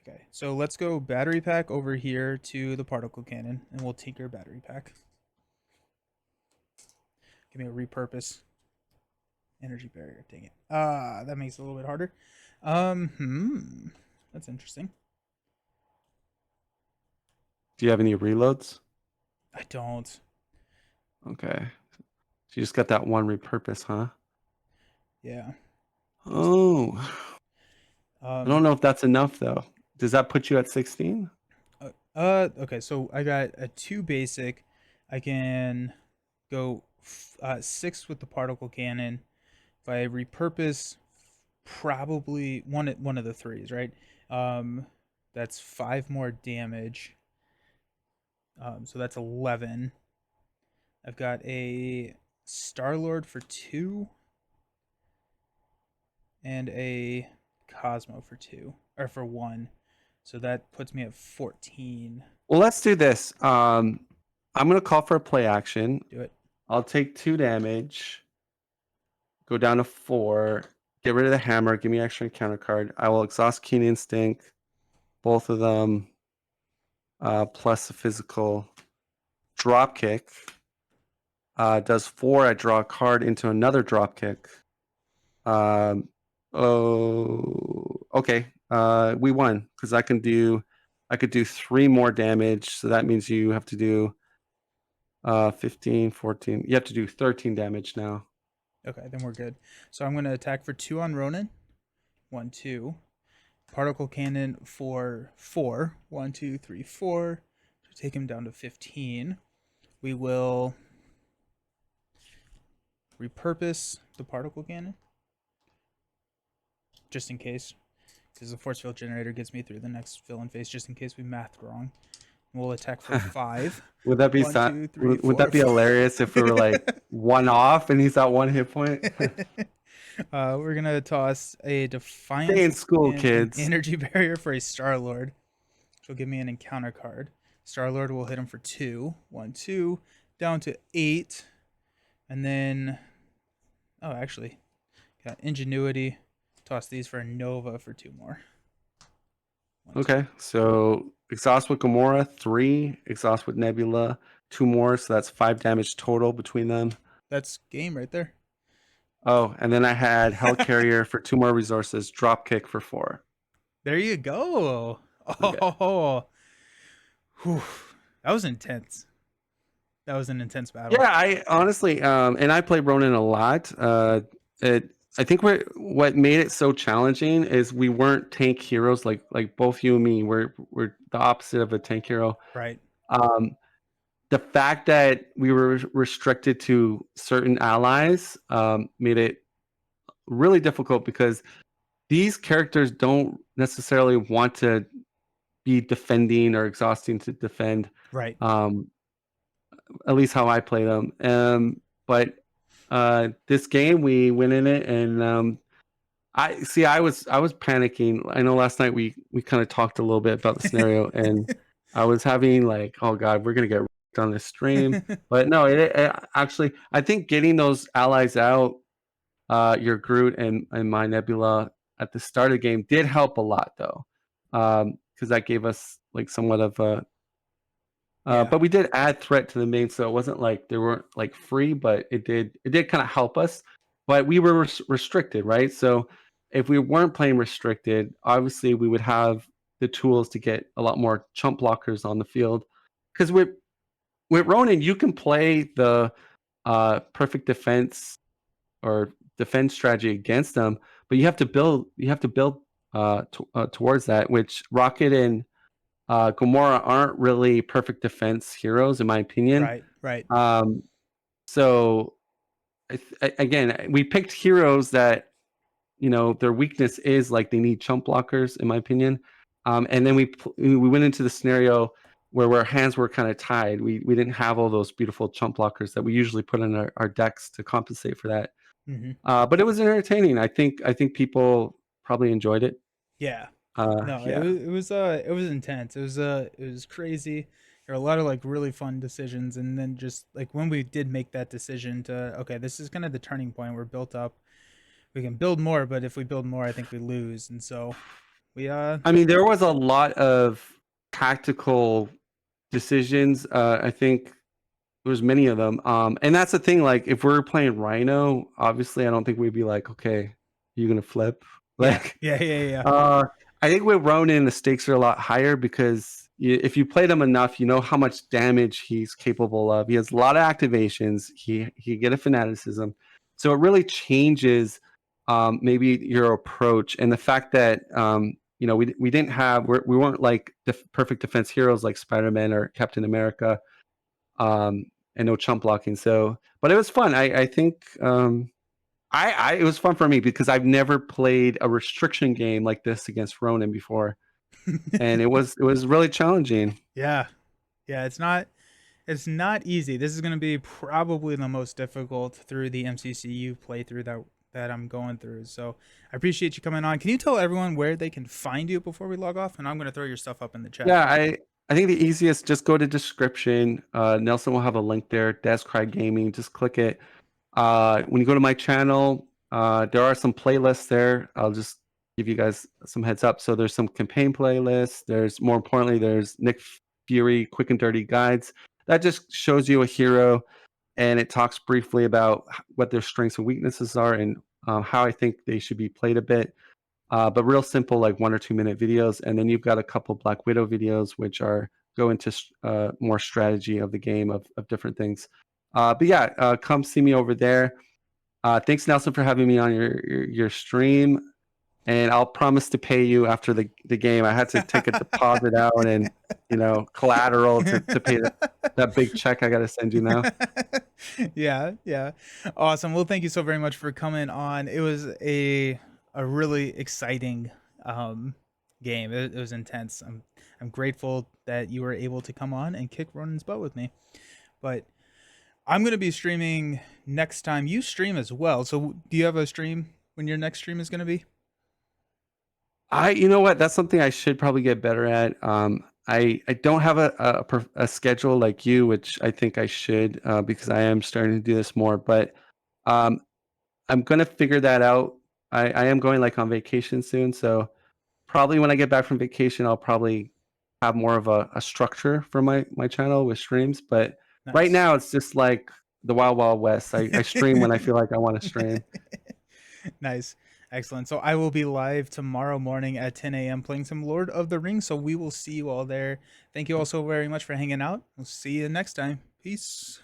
A: Okay. So let's go battery pack over here to the particle cannon, and we'll tinker battery pack. Give me a repurpose. Energy barrier. Dang it. That makes it a little bit harder. That's interesting.
B: Do you have any reloads?
A: I don't.
B: Okay. So you just got that one repurpose, huh?
A: Yeah.
B: Oh, I
A: Um,
B: don't know if that's enough though. Does that put you at 16?
A: okay, so I got a 2 basic. I can go 6 with the particle cannon. If I repurpose probably one of the threes, right? Um, that's 5 more damage. So that's 11. I've got a Star Lord for 2 and a Cosmo for 2 or for 1. So that puts me at 14.
B: Well, let's do this. I'm gonna call for a play action.
A: Do it.
B: I'll take 2 damage, go down to 4, get rid of the hammer, give me extra encounter card. I will exhaust Keen Instinct, both of them, plus a physical drop kick. Does 4, I draw a card into another drop kick. Um, oh, okay. We won because I could do 3 more damage. So that means you have to do 15, 14. You have to do 13 damage now.
A: Okay, then we're good. So I'm going to attack for 2 on Ronan. 1, 2. Particle cannon for 4. 1, 2, 3, 4. To take him down to 15. We will repurpose the particle cannon just in case, because the force field generator gets me through the next villain phase just in case we mathed wrong. We'll attack for 5.
B: Would that be
A: 1, 2, 3,
B: would
A: 4,
B: that be
A: 5.
B: hilarious if we were like one off and he's at 1 hit point?
A: We're gonna toss a
B: Stay in
A: defiance
B: school,
A: and an
B: kids.
A: energy barrier for a Star Lord, which will give me an encounter card. Star Lord will hit him for 2. 1, 2, down to 8, and then actually got ingenuity. Toss these for a Nova for 2 more. 1, 2.
B: Okay, so exhaust with Gamora, 3, exhaust with Nebula, 2 more, so that's 5 damage total between them.
A: That's game right there.
B: Oh, and then I had Hell Carrier for 2 more resources, drop kick for 4.
A: There you go.
B: Okay.
A: Oh, whew. That was intense. That was an intense battle.
B: Yeah, I honestly, and I play Ronan a lot. I think what made it so challenging is we weren't tank heroes like both you and me. We're the opposite of a tank hero.
A: Right.
B: Um, the fact that we were restricted to certain allies made it really difficult because these characters don't necessarily want to be defending or exhausting to defend.
A: Right.
B: Um, at least how I play them. But this game we went in it, and I see. I was panicking. I know last night we kind of talked a little bit about the scenario, and I was having like, oh god, we're gonna get wrecked on this stream. But no, it actually, I think getting those allies out, your Groot and my Nebula at the start of the game did help a lot though, because that gave us like somewhat of a
A: Yeah.
B: but we did add threat to the main, so it wasn't like they weren't like free, but it did kind of help us. But we were restricted, right? So if we weren't playing restricted, obviously we would have the tools to get a lot more chump blockers on the field. Because with Ronan, you can play the perfect defense or defense strategy against them, but you have to build towards that, which Rocket and Gamora aren't really perfect defense heroes, in my opinion.
A: Right. Right.
B: Um, so again, we picked heroes that their weakness is like they need chump blockers, in my opinion. And then we went into the scenario where our hands were kind of tied. We didn't have all those beautiful chump blockers that we usually put in our decks to compensate for that.
A: Mm-hmm.
B: But it was entertaining. I think people probably enjoyed it.
A: Yeah. No,
B: Yeah.
A: it was intense. It was crazy. There were a lot of like really fun decisions, and then just like when we did make that decision to okay, this is kind of the turning point. We're built up. We can build more, but if we build more, I think we lose. And so we
B: I mean, there was a lot of tactical decisions. I think there was many of them. And that's the thing. Like, if we're playing Rhino, obviously, I don't think we'd be like, okay, you're gonna flip.
A: yeah,
B: Like,
A: yeah, yeah, yeah.
B: I think with Ronan, the stakes are a lot higher because if you played him enough, you know how much damage he's capable of. He has a lot of activations. He get a fanaticism, so it really changes maybe your approach and the fact that we didn't have we weren't like perfect defense heroes like Spider-Man or Captain America, um, and no chump blocking. So, but it was fun. I think I it was fun for me because I've never played a restriction game like this against Ronan before, and it was really challenging.
A: Yeah, yeah, it's not easy. This is going to be probably the most difficult through the MCCU playthrough that I'm going through. So I appreciate you coming on. Can you tell everyone where they can find you before we log off? And I'm going to throw your stuff up in the chat.
B: Yeah, I think the easiest, just go to description. Nelson will have a link there. DescryGaming, just click it. When you go to my channel, there are some playlists there. I'll just give you guys some heads up. So there's some campaign playlists. More importantly, there's Nick Fury quick and dirty guides. That just shows you a hero, and it talks briefly about what their strengths and weaknesses are, and how I think they should be played a bit. But real simple, like 1 or 2 minute videos. And then you've got a couple Black Widow videos, which go into more strategy of the game of different things. But yeah, come see me over there. Thanks, Nelson, for having me on your stream. And I'll promise to pay you after the game. I had to take a deposit out and collateral to pay that big check I got to send you now.
A: Yeah, yeah. Awesome. Well, thank you so very much for coming on. It was a really exciting game. It was intense. I'm grateful that you were able to come on and kick Ronan's butt with me. But I'm going to be streaming next time. You stream as well. So do you have a stream when your next stream is going to be?
B: You know what? That's something I should probably get better at. I don't have a schedule like you, which I think I should, because I am starting to do this more. But um, I'm gonna figure that out. I am going like on vacation soon, so probably when I get back from vacation, I'll probably have more of a structure for my channel with streams. But right
A: Nice.
B: now, it's just like the wild wild west. I stream when I feel like I want to stream.
A: Nice. Excellent. So I will be live tomorrow morning at 10 a.m. playing some Lord of the Rings. So we will see you all there. Thank you all so very much for hanging out. We'll see you next time. Peace.